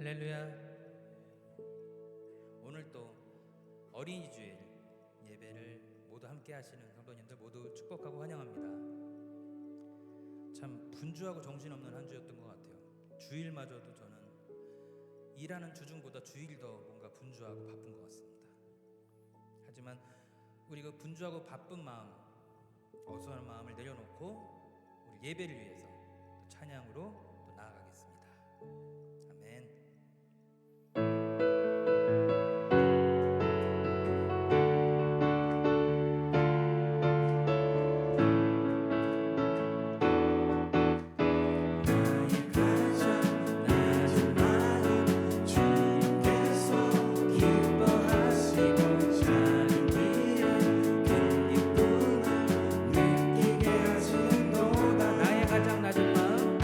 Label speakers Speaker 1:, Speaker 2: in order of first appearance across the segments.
Speaker 1: 할렐루야. 오늘 또 어린이 주일 예배를 모두 함께 하시는 성도님들 모두 축복하고 환영합니다. 참 분주하고 정신없는 한 주였던 것 같아요. 주일마저도 저는 일하는 주중보다 주일이 더 뭔가 분주하고 바쁜 것 같습니다. 하지만 우리 그 분주하고 바쁜 마음, 어수선한 마음을 내려놓고 우리 예배를 위해서 또 찬양으로 또 나아가겠습니다. 아멘.
Speaker 2: 나의 가장 낮은 마음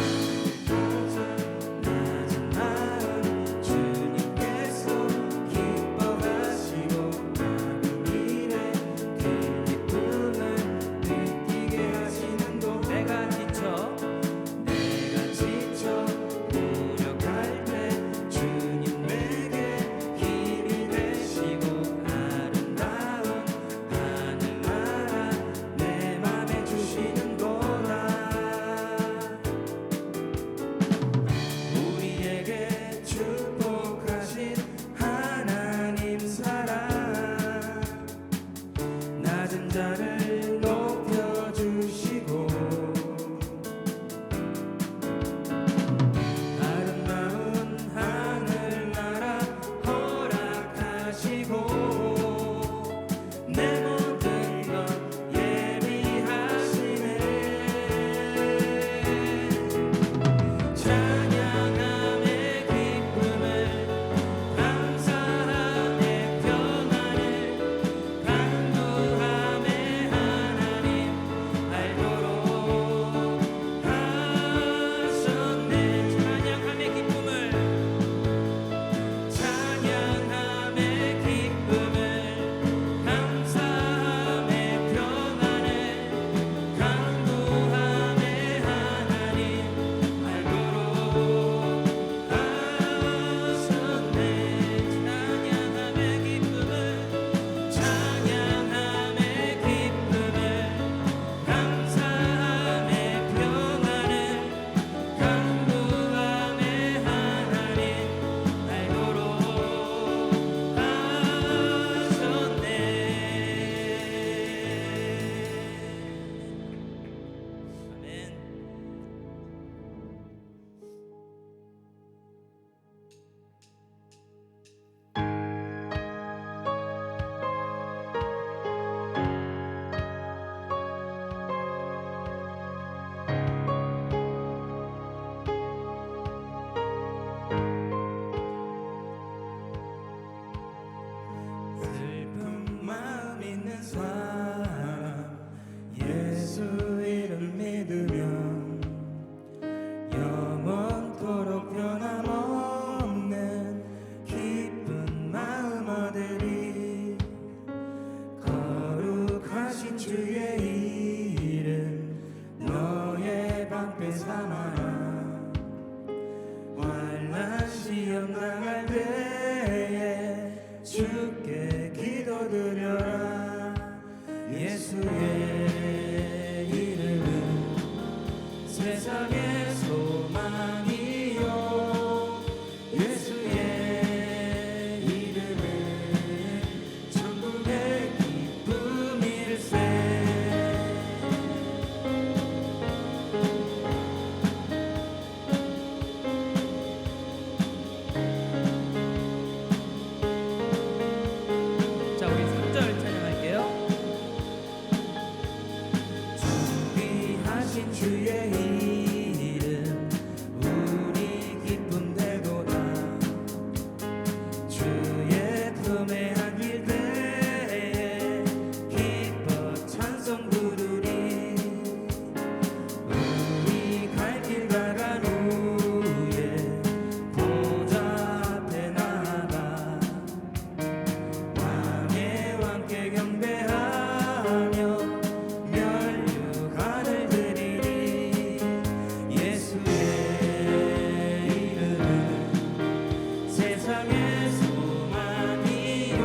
Speaker 1: 세상의 소망이요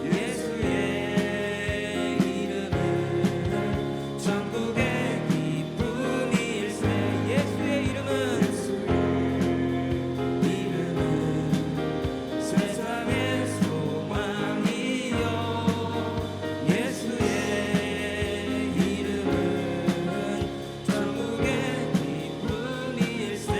Speaker 1: 예수의 이름은 전국의 기쁨일세. 예수의 이름은 세상의 소망이요 예수의 이름은 전국의 기쁨일세.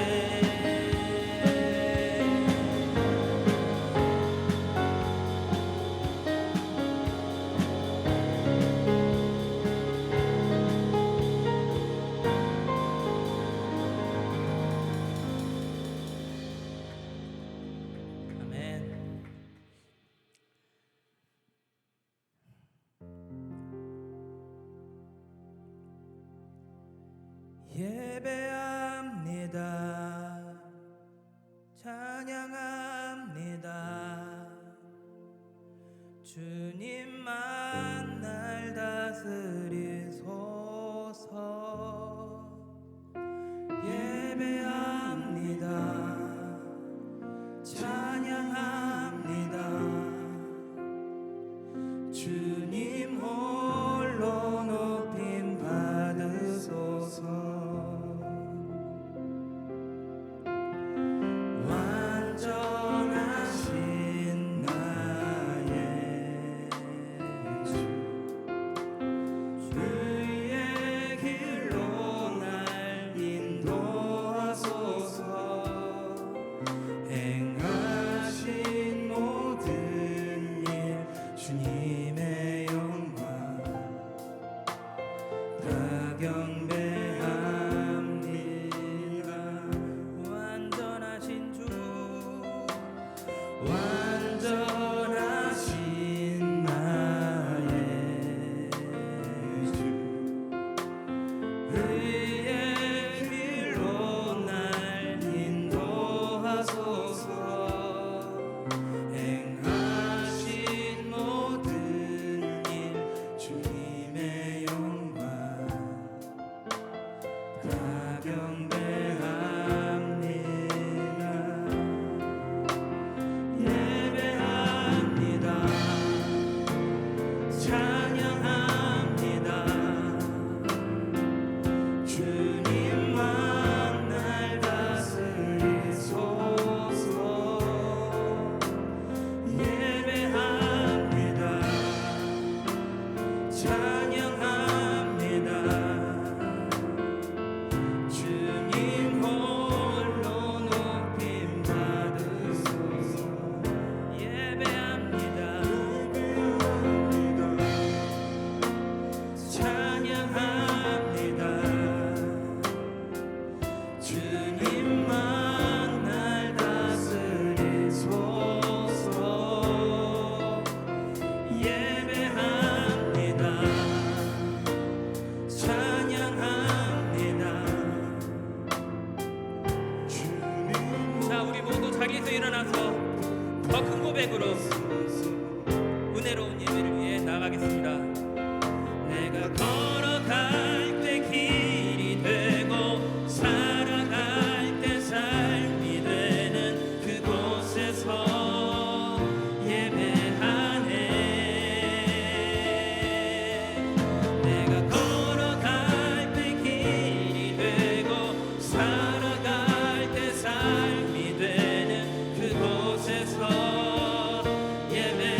Speaker 1: 아멘. 예배합니다. 찬양합니다. 주님만 날 다스리소서. 예배합니다. 찬양합니다. 주님 홀로 높임 받으소서. 완전하신 나의 주 주의 길로 날 인도하소서. 행하신 모든 일 주님의 영광 다 경배합니다. 완전하신 주 완전하신 나의 주 의의 길로 날 인도하소서. 행하신 모든 일 주님의 영광 다 경배합니다. 예배합니다. 찬양합니다. 주님만 날 다스리소서. 예배합니다. 찬양합니다. 주님 홀로 높임 받으소서. 예배합니다. 찬양합니다. 주님만 날 다스리소서. 예배합니다. 찬양합니다. 자, 우리 모두 자리에서 일어나서 더 큰 고백으로 은혜로운 예배를 위해 나가겠습니다. 내가 걸어갈 때 길이 되고 살아갈 때 삶이 되는 그곳에서 예배하네. 내가 걸어갈 때 길이 되고 살아갈 때 삶이 되는 그곳에서 예배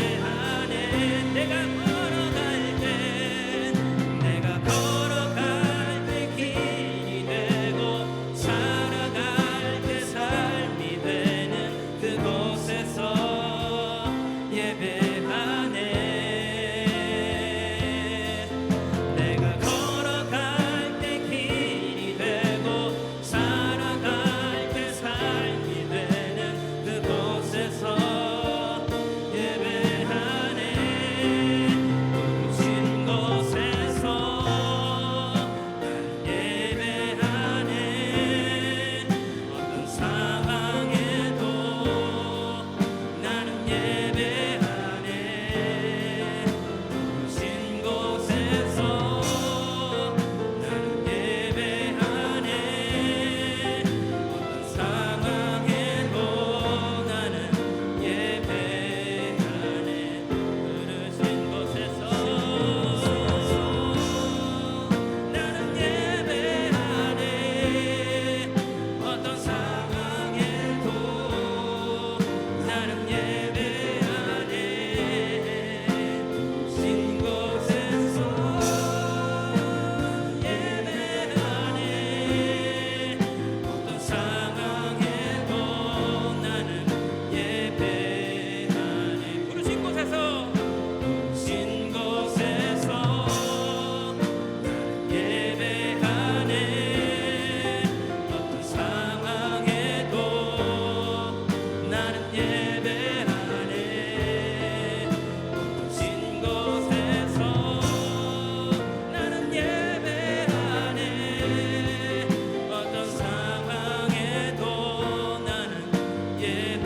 Speaker 1: 자,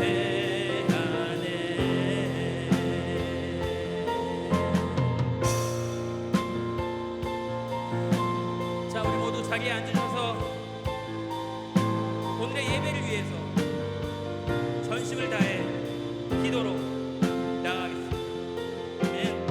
Speaker 1: 우리 모두 자리에 앉으셔서 오늘의 예배를 위해서 전심을 다해 기도로 나아가겠습니다. 아멘.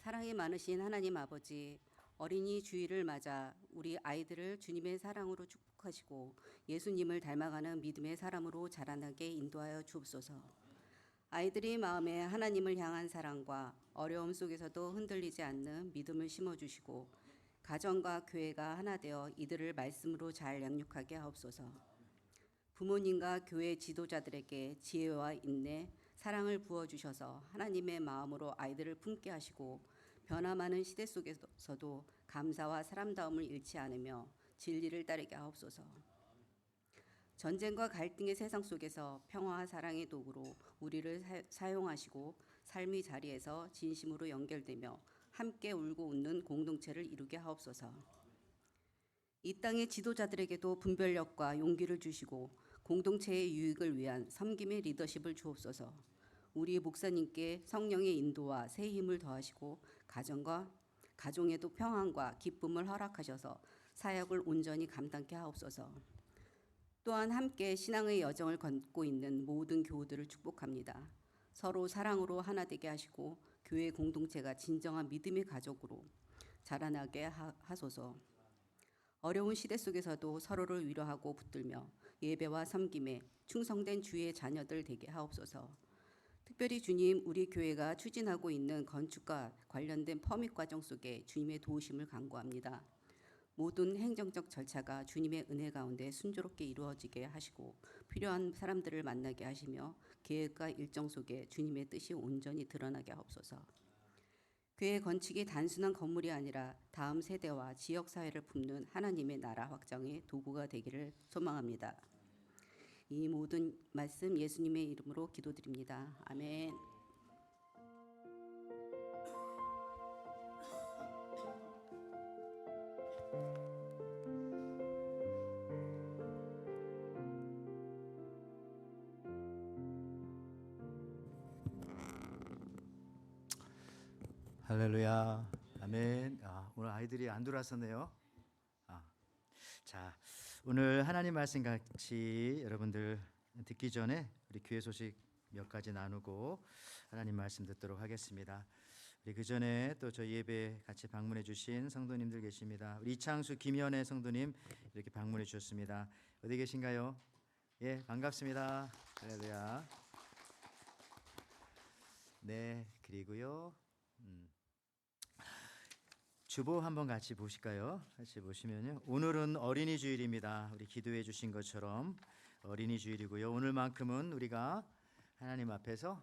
Speaker 2: 사랑이 많으신 하나님 아버지, 어린이 주일을 맞아 우리 아이들을 주님의 사랑으로 축복하시고 예수님을 닮아가는 믿음의 사람으로 자라나게 인도하여 주옵소서. 아이들이 마음에 하나님을 향한 사랑과 어려움 속에서도 흔들리지 않는 믿음을 심어주시고 가정과 교회가 하나 되어 이들을 말씀으로 잘 양육하게 하옵소서. 부모님과 교회 지도자들에게 지혜와 인내, 사랑을 부어주셔서 하나님의 마음으로 아이들을 품게 하시고 변화 많은 시대 속에서도 감사와 사람다움을 잃지 않으며 진리를 따르게 하옵소서. 전쟁과 갈등의 세상 속에서 평화와 사랑의 도구로 우리를 사용하시고 삶의 자리에서 진심으로 연결되며 함께 울고 웃는 공동체를 이루게 하옵소서. 이 땅의 지도자들에게도 분별력과 용기를 주시고 공동체의 유익을 위한 섬김의 리더십을 주옵소서. 우리 목사님께 성령의 인도와 새 힘을 더하시고 가정과 가정에도 평안과 기쁨을 허락하셔서 사역을 온전히 감당케 하옵소서. 또한 함께 신앙의 여정을 걷고 있는 모든 교우들을 축복합니다. 서로 사랑으로 하나 되게 하시고 교회 공동체가 진정한 믿음의 가족으로 자라나게 하소서. 어려운 시대 속에서도 서로를 위로하고 붙들며 예배와 섬김에 충성된 주의 자녀들 되게 하옵소서. 특별히 주님, 우리 교회가 추진하고 있는 건축과 관련된 퍼밋 과정 속에 주님의 도우심을 간구합니다. 모든 행정적 절차가 주님의 은혜 가운데 순조롭게 이루어지게 하시고 필요한 사람들을 만나게 하시며 계획과 일정 속에 주님의 뜻이 온전히 드러나게 하옵소서. 교회 건축이 단순한 건물이 아니라 다음 세대와 지역 사회를 품는 하나님의 나라 확장의 도구가 되기를 소망합니다. 이 모든 말씀 예수님의 이름으로 기도드립니다. 아멘.
Speaker 3: 할렐루야. 아멘. 오늘 아이들이 안 들어왔었네요. 자, 오늘 하나님 말씀 같이 여러분들 듣기 전에 우리 교회 소식 몇 가지 나누고 하나님 말씀 듣도록 하겠습니다. 우리 그 전에 또 저희 예배 같이 방문해 주신 성도님들 계십니다. 우리 이창수, 김현애 성도님 이렇게 방문해 주셨습니다. 어디 계신가요? 예, 반갑습니다. 할렐루야. 네, 그리고요. 주보 한번 같이 보실까요? 같이 보시면요. 오늘은 어린이 주일입니다. 우리 기도해 주신 것처럼 어린이 주일이고요. 오늘만큼은 우리가 하나님 앞에서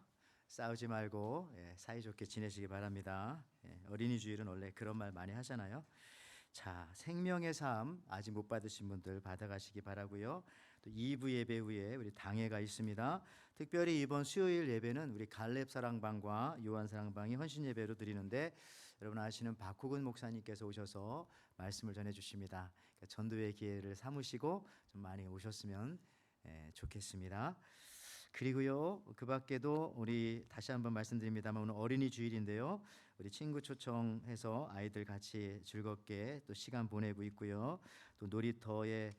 Speaker 3: 싸우지 말고 사이좋게 지내시기 바랍니다. 어린이 주일은 원래 그런 말 많이 하잖아요. 자, 생명의 삶 아직 못 받으신 분들 받아가시기 바라고요. 또 2부 예배 후에 우리 당회가 있습니다. 특별히 이번 수요일 예배는 우리 갈렙 사랑방과 요한 사랑방이 헌신 예배로 드리는데 여러분 아시는 박호근 목사님께서 오셔서 말씀을 전해 주십니다. 그러니까 전도의 기회를 삼으시고 좀 많이 오셨으면 좋겠습니다. 그리고요, 그 밖에도 우리 다시 한번 말씀드립니다만 오늘 어린이 주일인데요. 우리 친구 초청해서 아이들 같이 즐겁게 또 시간 보내고 있고요. 또 놀이터에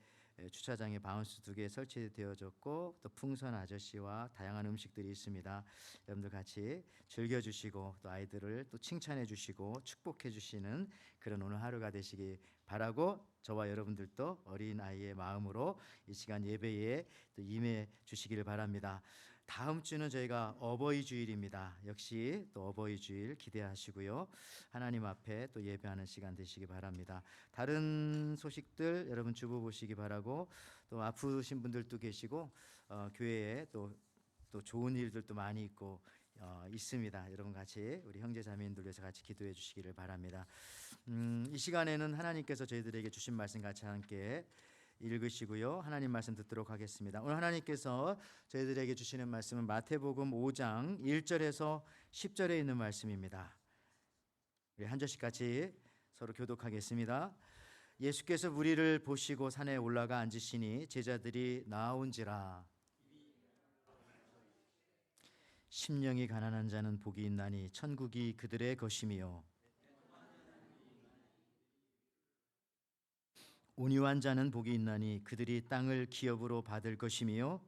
Speaker 3: 주차장에 바운스 2개 설치되어졌고 또 풍선 아저씨와 다양한 음식들이 있습니다. 여러분들 같이 즐겨주시고 또 아이들을 또 칭찬해 주시고 축복해 주시는 그런 오늘 하루가 되시기 바라고 저와 여러분들도 어린아이의 마음으로 이 시간 예배에 또 임해 주시기를 바랍니다. 다음 주는 저희가 어버이 주일입니다. 역시 또 어버이 주일 기대하시고요. 하나님 앞에 또 예배하는 시간 되시기 바랍니다. 다른 소식들 여러분 주보 보시기 바라고 또 아프신 분들도 계시고 교회에 또 좋은 일들도 많이 있고 있습니다. 여러분 같이 우리 형제 자매님들 위해서 같이 기도해 주시기를 바랍니다. 이 시간에는 하나님께서 저희들에게 주신 말씀 같이 함께 읽으시고요. 하나님 말씀 듣도록 하겠습니다. 오늘 하나님께서 저희들에게 주시는 말씀은 마태복음 5장 1절에서 10절에 있는 말씀입니다. 우리 한 절씩 같이 서로 교독하겠습니다. 예수께서 무리를 보시고 산에 올라가 앉으시니 제자들이 나아온지라. 심령이 가난한 자는 복이 있나니 천국이 그들의 것이며 온유한 자는 복이 있나니 그들이 땅을 기업으로 받을 것이며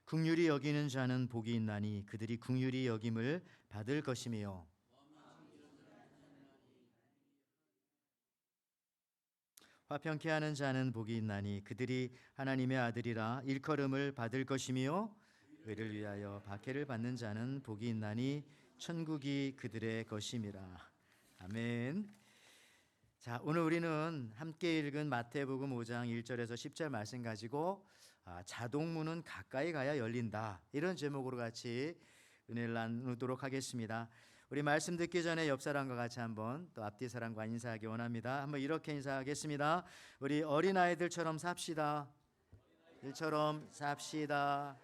Speaker 3: 긍휼히 여기는 자는 복이 있나니 그들이 긍휼히 여김을 받을 것이며 화평케 하는 자는 복이 있나니 그들이 하나님의 아들이라 일컬음을 받을 것이며 의를 위하여 박해를 받는 자는 복이 있나니 천국이 그들의 것임이라. 아멘. 자, 오늘 우리는 함께 읽은 마태복음 5장 1절에서 10절 말씀 가지고 자동문은 가까이 가야 열린다, 이런 제목으로 같이 은혜를 나누도록 하겠습니다. 우리 말씀 듣기 전에 옆 사람과 같이 한번 또 앞뒤 사람과 인사하기 원합니다. 한번 이렇게 인사하겠습니다. 우리 어린아이들처럼 삽시다. 일처럼 삽시다.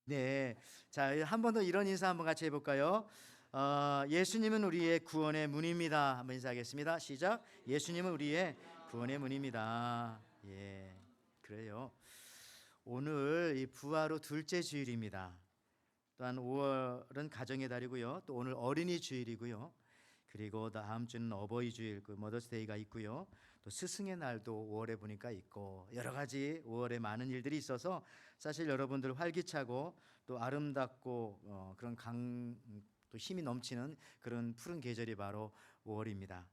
Speaker 3: 네, 자, 한 번 더 이런 인사 한번 같이 해볼까요? 예수님은 우리의 구원의 문입니다. 한번 인사하겠습니다. 시작. 예수님은 우리의 구원의 문입니다. 예, 그래요. 오늘 이 부활 후 둘째 주일입니다. 또한 5월은 가정의 달이고요. 또 오늘 어린이 주일이고요. 그리고 다음 주는 어버이 주일, 그 머더스데이가 있고요. 또 스승의 날도 5월에 보니까 있고, 여러 가지 5월에 많은 일들이 있어서 사실 여러분들 활기차고 또 아름답고 그런 또 힘이 넘치는 그런 푸른 계절이 바로 5월입니다.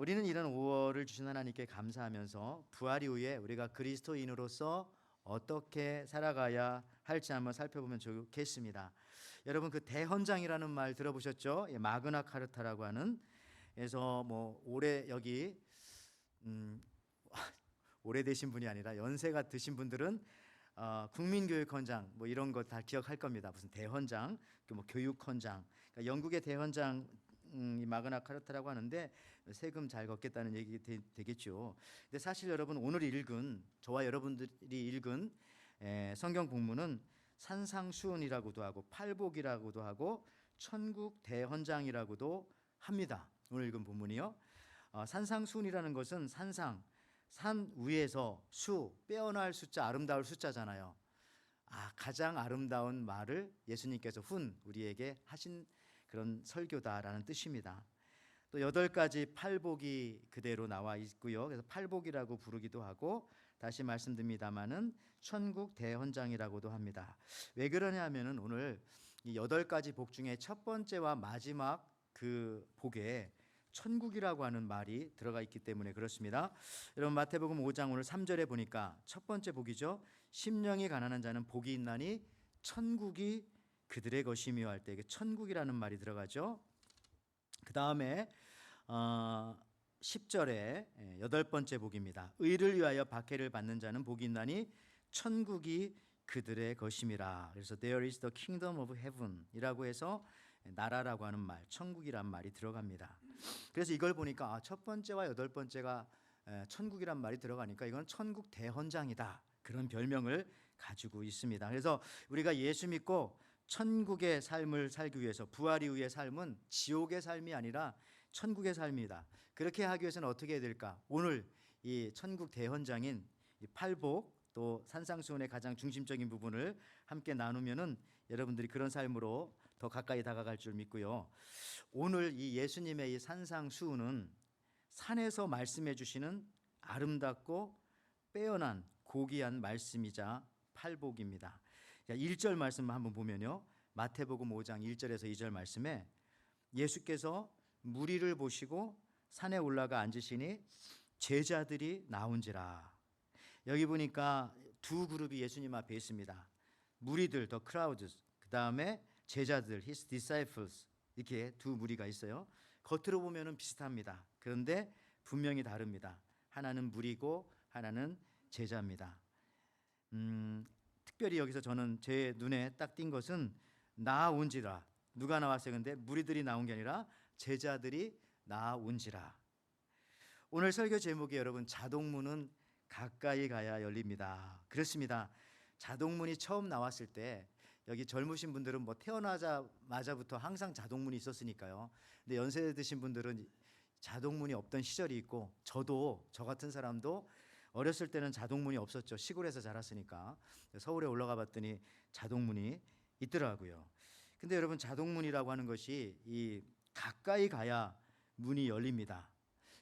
Speaker 3: 우리는 이런 5월을 주신 하나님께 감사하면서 부활 이후에 우리가 그리스도인으로서 어떻게 살아가야 할지 한번 살펴보면 좋겠습니다. 여러분, 그 대헌장이라는 말 들어보셨죠? 마그나 카르타라고 하는. 그래서 뭐 올해 여기 오래되신 분이 아니라 연세가 드신 분들은 국민교육헌장 뭐 이런 거 다 기억할 겁니다. 무슨 대헌장, 뭐 교육헌장. 그러니까 영국의 대헌장 이 마그나 카르타라고 하는데 세금 잘 걷겠다는 얘기 되겠죠. 근데 사실 여러분, 오늘 읽은, 저와 여러분들이 읽은 성경 본문은 산상수훈이라고도 하고 팔복이라고도 하고 천국 대헌장이라고도 합니다. 오늘 읽은 본문이요. 산상수훈이라는 것은 산상, 산 위에서 수, 빼어날 숫자, 아름다울 숫자잖아요. 가장 아름다운 말을 예수님께서 우리에게 하신 그런 설교다라는 뜻입니다. 또 8가지 팔복이 그대로 나와 있고요. 그래서 팔복이라고 부르기도 하고, 다시 말씀드립니다마는 천국 대헌장이라고도 합니다. 왜 그러냐면은 오늘 이 8가지 복 중에 첫 번째와 마지막 그 복에 천국이라고 하는 말이 들어가 있기 때문에 그렇습니다. 여러분, 마태복음 5장 오늘 3절에 보니까 첫 번째 복이죠. 심령이 가난한 자는 복이 있나니 천국이 그들의 것이며 할 때 천국이라는 말이 들어가죠. 그 다음에 10절에 8번째 복입니다. 의를 위하여 박해를 받는 자는 복이 있나니 천국이 그들의 것임이라. 그래서 There is the kingdom of heaven 이라고 해서 나라라고 하는 말, 천국이란 말이 들어갑니다. 그래서 이걸 보니까 첫 번째와 8번째가 천국이란 말이 들어가니까 이건 천국 대헌장이다, 그런 별명을 가지고 있습니다. 그래서 우리가 예수 믿고 천국의 삶을 살기 위해서 부활 이후의 삶은 지옥의 삶이 아니라 천국의 삶이다. 그렇게 하기 위해서는 어떻게 해야 될까? 오늘 이 천국 대헌장인 이 팔복, 또 산상수훈의 가장 중심적인 부분을 함께 나누면은 여러분들이 그런 삶으로 더 가까이 다가갈 줄 믿고요. 오늘 이 예수님의 이 산상수훈은 산에서 말씀해 주시는 아름답고 빼어난 고귀한 말씀이자 팔복입니다. 1절 말씀만 한번 보면요. 마태복음 5장 1절에서 2절 말씀에 예수께서 무리를 보시고 산에 올라가 앉으시니 제자들이 나온지라. 여기 보니까 두 그룹이 예수님 앞에 있습니다. 무리들, the crowds, 그 다음에 제자들, his disciples, 이렇게 두 무리가 있어요. 겉으로 보면은 비슷합니다. 그런데 분명히 다릅니다. 하나는 물이고 하나는 제자입니다. 특별히 여기서 저는 제 눈에 딱 띈 것은 나온지라. 누가 나왔어요? 근데 무리들이 나온 게 아니라 제자들이 나온지라. 오늘 설교 제목이 여러분 자동문은 가까이 가야 열립니다. 그렇습니다. 자동문이 처음 나왔을 때 여기 젊으신 분들은 뭐 태어나자마자부터 항상 자동문이 있었으니까요. 근데 연세 드신 분들은 자동문이 없던 시절이 있고 저 같은 사람도 어렸을 때는 자동문이 없었죠. 시골에서 자랐으니까. 서울에 올라가 봤더니 자동문이 있더라고요. 근데 여러분 자동문이라고 하는 것이 이 가까이 가야 문이 열립니다.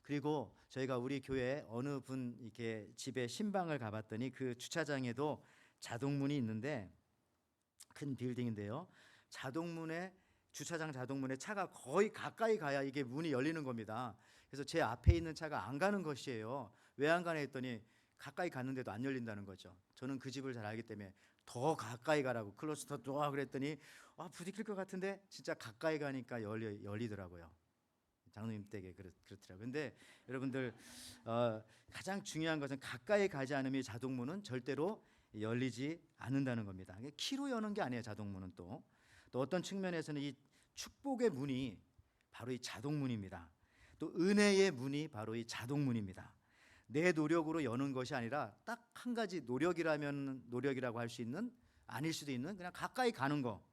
Speaker 3: 그리고 저희가 우리 교회 어느 분 이렇게 집에 신방을 가봤더니 그 주차장에도 자동문이 있는데 큰 빌딩인데요. 주차장 자동문에 차가 거의 가까이 가야 이게 문이 열리는 겁니다. 그래서 제 앞에 있는 차가 안 가는 것이에요. 왜 안 가나 했더니 가까이 갔는데도 안 열린다는 거죠. 저는 그 집을 잘 알기 때문에 더 가까이 가라고 클로스 더 도어 그랬더니 부딪힐 것 같은데 진짜 가까이 가니까 열리더라고요. 장로님 댁에 그렇더라고요. 근데 여러분들 가장 중요한 것은 가까이 가지 않으면 자동문은 절대로 열리지 않는다는 겁니다. 키로 여는 게 아니에요. 자동문은 또 어떤 측면에서는 이 축복의 문이 바로 이 자동문입니다. 또 은혜의 문이 바로 이 자동문입니다. 내 노력으로 여는 것이 아니라 딱 한 가지 노력이라면 노력이라고 할 수 있는 아닐 수도 있는 그냥 가까이 가는 거.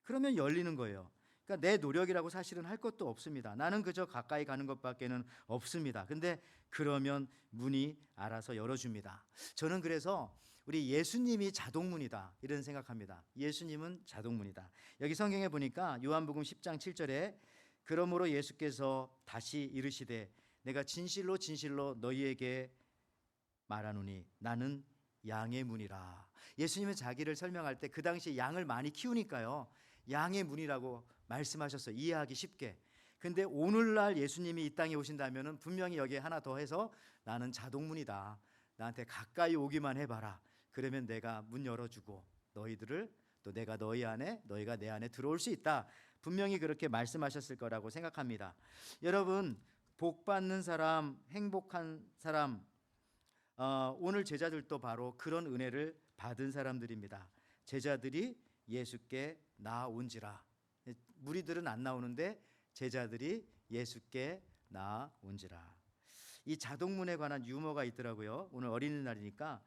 Speaker 3: 그러면 열리는 거예요. 그러니까 내 노력이라고 사실은 할 것도 없습니다. 나는 그저 가까이 가는 것밖에는 없습니다. 근데 그러면 문이 알아서 열어줍니다. 저는 그래서 우리 예수님이 자동문이다 이런 생각합니다. 예수님은 자동문이다. 여기 성경에 보니까 요한복음 10장 7절에 그러므로 예수께서 다시 이르시되 내가 진실로 진실로 너희에게 말하노니 나는 양의 문이라. 예수님은 자기를 설명할 때 그 당시 양을 많이 키우니까요. 양의 문이라고 말씀하셨어요. 이해하기 쉽게. 근데 오늘날 예수님이 이 땅에 오신다면은 분명히 여기에 하나 더 해서 나는 자동문이다. 나한테 가까이 오기만 해봐라. 그러면 내가 문 열어주고 너희들을 또 내가 너희 안에 너희가 내 안에 들어올 수 있다. 분명히 그렇게 말씀하셨을 거라고 생각합니다. 여러분 복 받는 사람, 행복한 사람, 오늘 제자들도 바로 그런 은혜를 받은 사람들입니다. 제자들이 예수께 나온지라. 무리들은 안 나오는데 제자들이 예수께 나온지라. 이 자동문에 관한 유머가 있더라고요. 오늘 어린이날이니까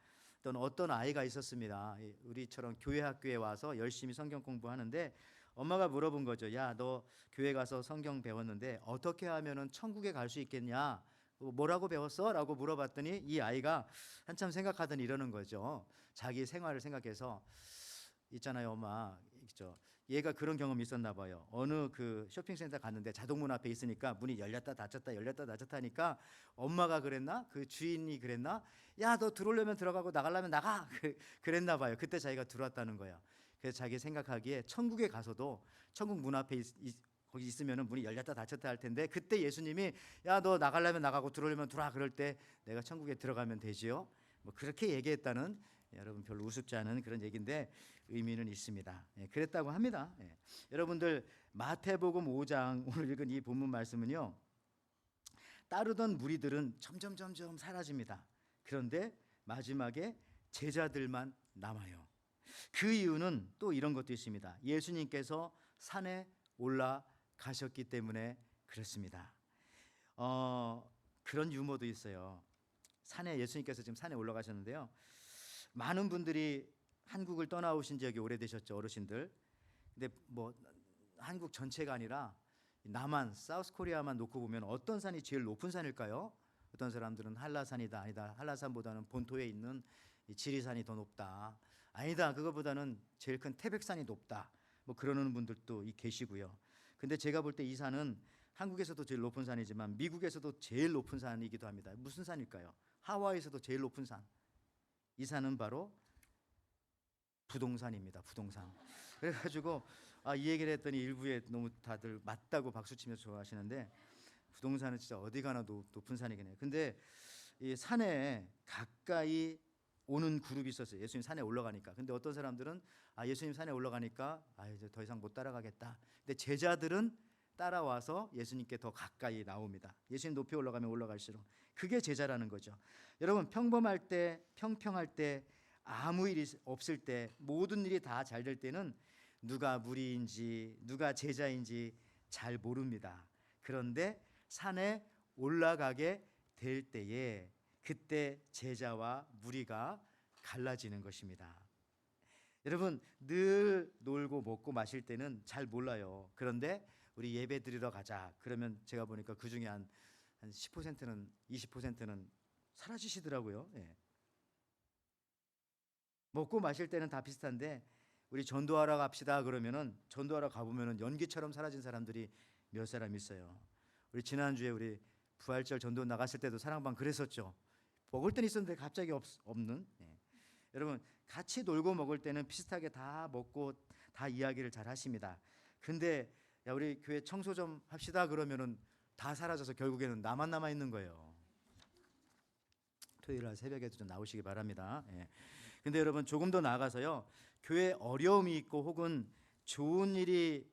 Speaker 3: 어떤 아이가 있었습니다. 우리처럼 교회 학교에 와서 열심히 성경 공부하는데 엄마가 물어본 거죠. 야, 너 교회 가서 성경 배웠는데 어떻게 하면은 천국에 갈 수 있겠냐? 뭐라고 배웠어? 라고 물어봤더니 이 아이가 한참 생각하더니 이러는 거죠. 자기 생활을 생각해서 있잖아요, 엄마. 얘가 그런 경험이 있었나 봐요. 어느 그 쇼핑센터 갔는데 자동문 앞에 있으니까 문이 열렸다 닫혔다 열렸다 닫혔다 하니까 엄마가 그랬나? 그 주인이 그랬나? 야, 너 들어오려면 들어가고 나가려면 나가. 그랬나 봐요. 그때 자기가 들어왔다는 거야. 그래서 자기 생각하기에 천국에 가서도 천국 문 앞에 거기 있으면 문이 열렸다 닫혔다 할 텐데 그때 예수님이 야, 너 나가려면 나가고 들어오려면 들어와 그럴 때 내가 천국에 들어가면 되지요. 뭐 그렇게 얘기했다는 여러분 별로 우습지 않은 그런 얘기인데 의미는 있습니다. 그랬다고 합니다. 여러분들 마태복음 5장 오늘 읽은 이 본문 말씀은요. 따르던 무리들은 점점 사라집니다. 그런데 마지막에 제자들만 남아요. 그 이유는 또 이런 것도 있습니다. 예수님께서 산에 올라가셨기 때문에 그렇습니다. 그런 유머도 있어요. 예수님께서 지금 산에 올라가셨는데요. 많은 분들이 한국을 떠나오신 지 여기 오래되셨죠, 어르신들. 근데 뭐 한국 전체가 아니라 남한, 사우스 코리아만 놓고 보면 어떤 산이 제일 높은 산일까요? 어떤 사람들은 한라산이다. 아니다. 한라산보다는 본토에 있는 지리산이 더 높다. 아니다. 그거보다는 제일 큰 태백산이 높다. 뭐 그러는 분들도 계시고요. 근데 제가 볼 때 이 산은 한국에서도 제일 높은 산이지만 미국에서도 제일 높은 산이기도 합니다. 무슨 산일까요? 하와이에서도 제일 높은 산. 이 산은 바로 부동산입니다. 부동산. 그래가지고 이 얘기를 했더니 일부에 너무 다들 맞다고 박수치면서 좋아하시는데 부동산은 진짜 어디 가나 높은 산이긴 해요. 근데 이 산에 가까이 오는 그룹이 있었어요. 예수님 산에 올라가니까. 근데 어떤 사람들은 예수님 산에 올라가니까 이제 더 이상 못 따라가겠다. 근데 제자들은 따라와서 예수님께 더 가까이 나옵니다. 예수님 높이 올라가면 올라갈수록 그게 제자라는 거죠. 여러분, 평범할 때, 평평할 때, 아무 일이 없을 때, 모든 일이 다 잘 될 때는 누가 무리인지 누가 제자인지 잘 모릅니다. 그런데 산에 올라가게 될 때에 그때 제자와 무리가 갈라지는 것입니다. 여러분, 늘 놀고 먹고 마실 때는 잘 몰라요. 그런데 우리 예배 드리러 가자 그러면 제가 보니까 그중에 한 10%는 20%는 사라지시더라고요. 예. 먹고 마실 때는 다 비슷한데 우리 전도하러 갑시다 그러면은 전도하러 가보면은 연기처럼 사라진 사람들이 몇 사람 있어요. 우리 지난주에 우리 부활절 전도 나갔을 때도 사랑방 그랬었죠. 먹을 때는 있었는데 갑자기 없는. 예. 여러분, 같이 놀고 먹을 때는 비슷하게 다 먹고 다 이야기를 잘 하십니다. 근데 야, 우리 교회 청소 좀 합시다 그러면은 다 사라져서 결국에는 나만 남아 있는 거예요. 토요일 날 새벽에도 좀 나오시기 바랍니다. 예. 근데 여러분, 조금 더 나아가서요, 교회에 어려움이 있고 혹은 좋은 일이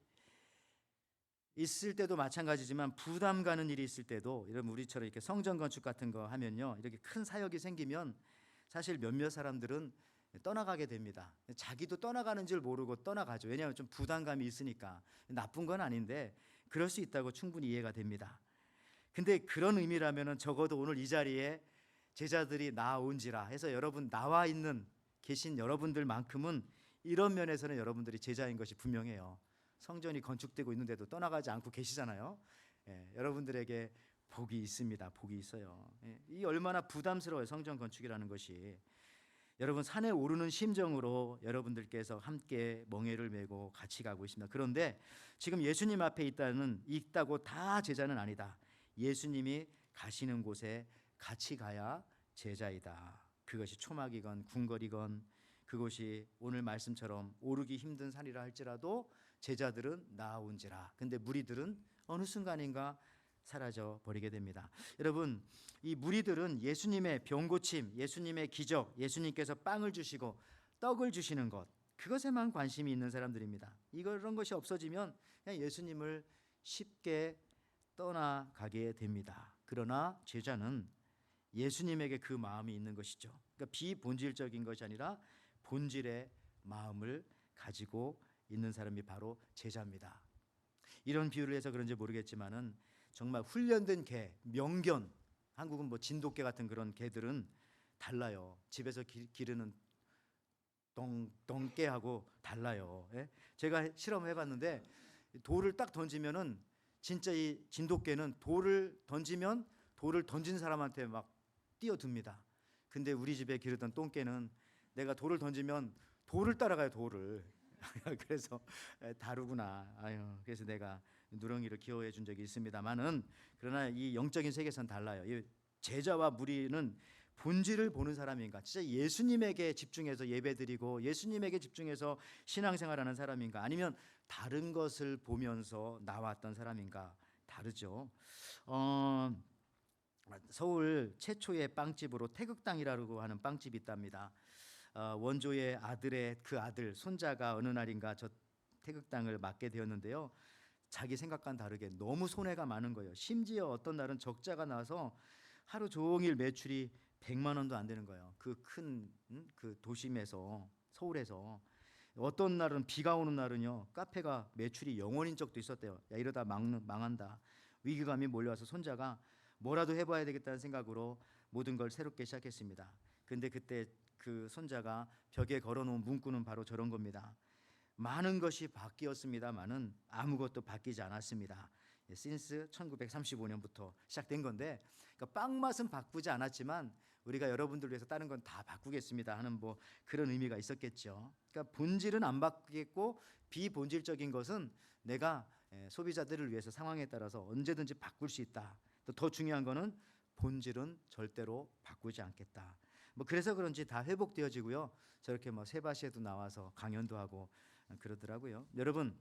Speaker 3: 있을 때도 마찬가지지만 부담 가는 일이 있을 때도, 여러분 우리처럼 이렇게 성전 건축 같은 거 하면요, 이렇게 큰 사역이 생기면 사실 몇몇 사람들은 떠나가게 됩니다. 자기도 떠나가는 줄 모르고 떠나가죠. 왜냐하면 좀 부담감이 있으니까. 나쁜 건 아닌데 그럴 수 있다고 충분히 이해가 됩니다. 근데 그런 의미라면은 적어도 오늘 이 자리에 제자들이 나온지라 해서 여러분 나와 있는 계신 여러분들만큼은 이런 면에서는 여러분들이 제자인 것이 분명해요. 성전이 건축되고 있는데도 떠나가지 않고 계시잖아요. 예, 여러분들에게 복이 있습니다. 복이 있어요. 예, 이 얼마나 부담스러워요, 성전 건축이라는 것이. 여러분, 산에 오르는 심정으로 여러분들께서 함께 멍에를 메고 같이 가고 있습니다. 그런데 지금 예수님 앞에 있다고 다 제자는 아니다. 예수님이 가시는 곳에 같이 가야 제자이다. 그것이 초막이건 궁궐이건 그곳이 오늘 말씀처럼 오르기 힘든 산이라 할지라도 제자들은 나아온지라. 근데 무리들은 어느 순간인가 사라져 버리게 됩니다. 여러분, 이 무리들은 예수님의 병고침, 예수님의 기적, 예수님께서 빵을 주시고 떡을 주시는 것, 그것에만 관심이 있는 사람들입니다. 이런 것이 없어지면 그냥 예수님을 쉽게 떠나가게 됩니다. 그러나 제자는 예수님에게 그 마음이 있는 것이죠. 그러니까 비본질적인 것이 아니라 본질의 마음을 가지고 있는 사람이 바로 제자입니다. 이런 비유를 해서 그런지 모르겠지만은 정말 훈련된 개, 명견, 한국은 뭐 진돗개 같은 그런 개들은 달라요. 집에서 기르는 똥개하고 달라요. 예? 제가 실험해봤는데 돌을 딱 던지면은 진짜 이 진돗개는 돌을 던지면 돌을 던진 사람한테 막 뛰어듭니다. 근데 우리 집에 기르던 똥개는 내가 돌을 던지면 돌을 따라가요, 돌을. 그래서 다르구나. 그래서 내가 누렁이를 기호해 준 적이 있습니다만은, 그러나 이 영적인 세계선 달라요. 이 제자와 무리는 본질을 보는 사람인가, 진짜 예수님에게 집중해서 예배드리고 예수님에게 집중해서 신앙생활하는 사람인가, 아니면 다른 것을 보면서 나왔던 사람인가, 다르죠. 서울 최초의 빵집으로 태극당이라고 하는 빵집이 있답니다. 원조의 아들의 그 아들 손자가 어느 날인가 저 태극당을 맡게 되었는데요, 자기 생각과는 다르게 너무 손해가 많은 거예요. 심지어 어떤 날은 적자가 나서 하루 종일 매출이 100만 원도 안 되는 거예요. 그 큰 그 도심에서, 서울에서. 어떤 날은 비가 오는 날은요, 카페가 매출이 0원인 적도 있었대요. 야, 이러다 망한다. 위기감이 몰려와서 손자가 뭐라도 해봐야 되겠다는 생각으로 모든 걸 새롭게 시작했습니다. 근데 그때 그 손자가 벽에 걸어놓은 문구는 바로 저런 겁니다. 많은 것이 바뀌었습니다만은 아무것도 바뀌지 않았습니다. 신스 1935년부터 시작된 건데, 그러니까 빵 맛은 바꾸지 않았지만 우리가 여러분들 위해서 다른 건 다 바꾸겠습니다 하는 뭐 그런 의미가 있었겠죠. 그러니까 본질은 안 바뀌겠고 비본질적인 것은 내가 소비자들을 위해서 상황에 따라서 언제든지 바꿀 수 있다. 또 더 중요한 거는 본질은 절대로 바꾸지 않겠다. 뭐 그래서 그런지 다 회복되어지고요. 저렇게 뭐 세바시에도 나와서 강연도 하고 그러더라고요. 여러분,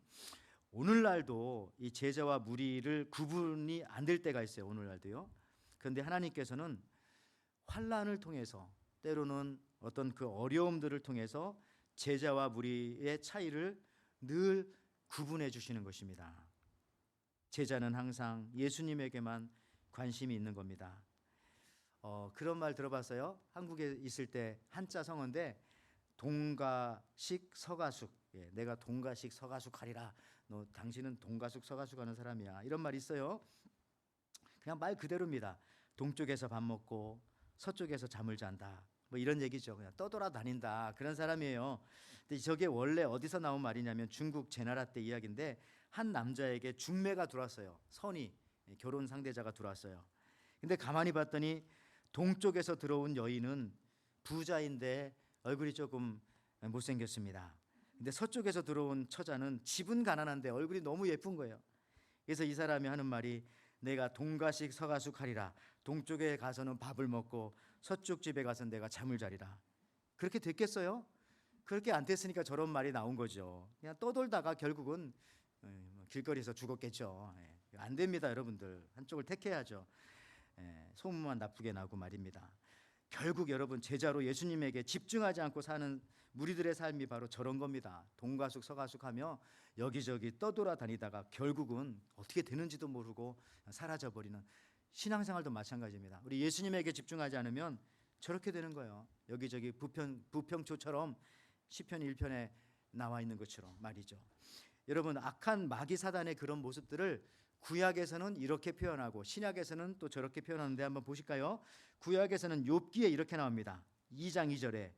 Speaker 3: 오늘날도 이 제자와 무리를 구분이 안 될 때가 있어요. 오늘날도요. 그런데 하나님께서는 환난을 통해서, 때로는 어떤 그 어려움들을 통해서 제자와 무리의 차이를 늘 구분해 주시는 것입니다. 제자는 항상 예수님에게만 관심이 있는 겁니다. 그런 말 들어봤어요? 한국에 있을 때 한자 성어인데 동가식 서가숙. 예, 내가 동가식 서가숙 하리라. 너 당신은 동가숙 서가숙 하는 사람이야. 이런 말이 있어요. 그냥 말 그대로입니다. 동쪽에서 밥 먹고 서쪽에서 잠을 잔다. 뭐 이런 얘기죠. 그냥 떠돌아다닌다. 그런 사람이에요. 근데 저게 원래 어디서 나온 말이냐면 중국 제나라 때 이야기인데 한 남자에게 중매가 들어왔어요. 선이 결혼 상대자가 들어왔어요. 근데 가만히 봤더니 동쪽에서 들어온 여인은 부자인데 얼굴이 조금 못생겼습니다. 근데 서쪽에서 들어온 처자는 집은 가난한데 얼굴이 너무 예쁜 거예요. 그래서 이 사람이 하는 말이 내가 동가식 서가숙 하리라. 동쪽에 가서는 밥을 먹고 서쪽 집에 가서 내가 잠을 자리라. 그렇게 됐겠어요? 그렇게 안 됐으니까 저런 말이 나온 거죠. 그냥 떠돌다가 결국은 길거리에서 죽었겠죠. 안 됩니다, 여러분들. 한쪽을 택해야죠. 소문만 나쁘게 나고 말입니다. 결국 여러분 제자로 예수님에게 집중하지 않고 사는 무리들의 삶이 바로 저런 겁니다. 동가숙 서가숙하며 여기저기 떠돌아다니다가 결국은 어떻게 되는지도 모르고 사라져버리는 신앙생활도 마찬가지입니다. 우리 예수님에게 집중하지 않으면 저렇게 되는 거예요. 여기저기 부평초처럼 시편 1편에 나와 있는 것처럼 말이죠. 여러분 악한 마귀 사단의 그런 모습들을 구약에서는 이렇게 표현하고 신약에서는 또 저렇게 표현하는데 한번 보실까요? 구약에서는 욥기에 이렇게 나옵니다. 2장 2절에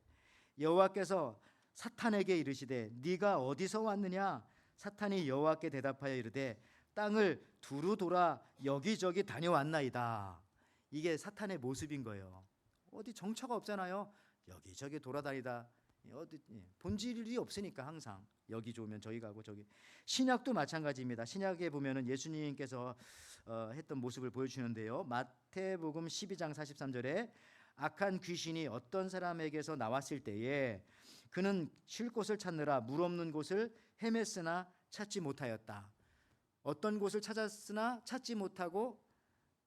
Speaker 3: 여호와께서 사탄에게 이르시되 네가 어디서 왔느냐? 사탄이 여호와께 대답하여 이르되 땅을 두루 돌아 여기저기 다녀왔나이다. 이게 사탄의 모습인 거예요. 어디 정처가 없잖아요. 여기저기 돌아다니다 본질이 없으니까 항상 여기 좋으면 저기 가고 저기. 신약도 마찬가지입니다. 신약에 보면은 예수님께서 했던 모습을 보여주시는데요. 마태복음 12장 43절에 악한 귀신이 어떤 사람에게서 나왔을 때에 그는 쉴 곳을 찾느라 물 없는 곳을 헤맸으나 찾지 못하였다. 어떤 곳을 찾았으나 찾지 못하고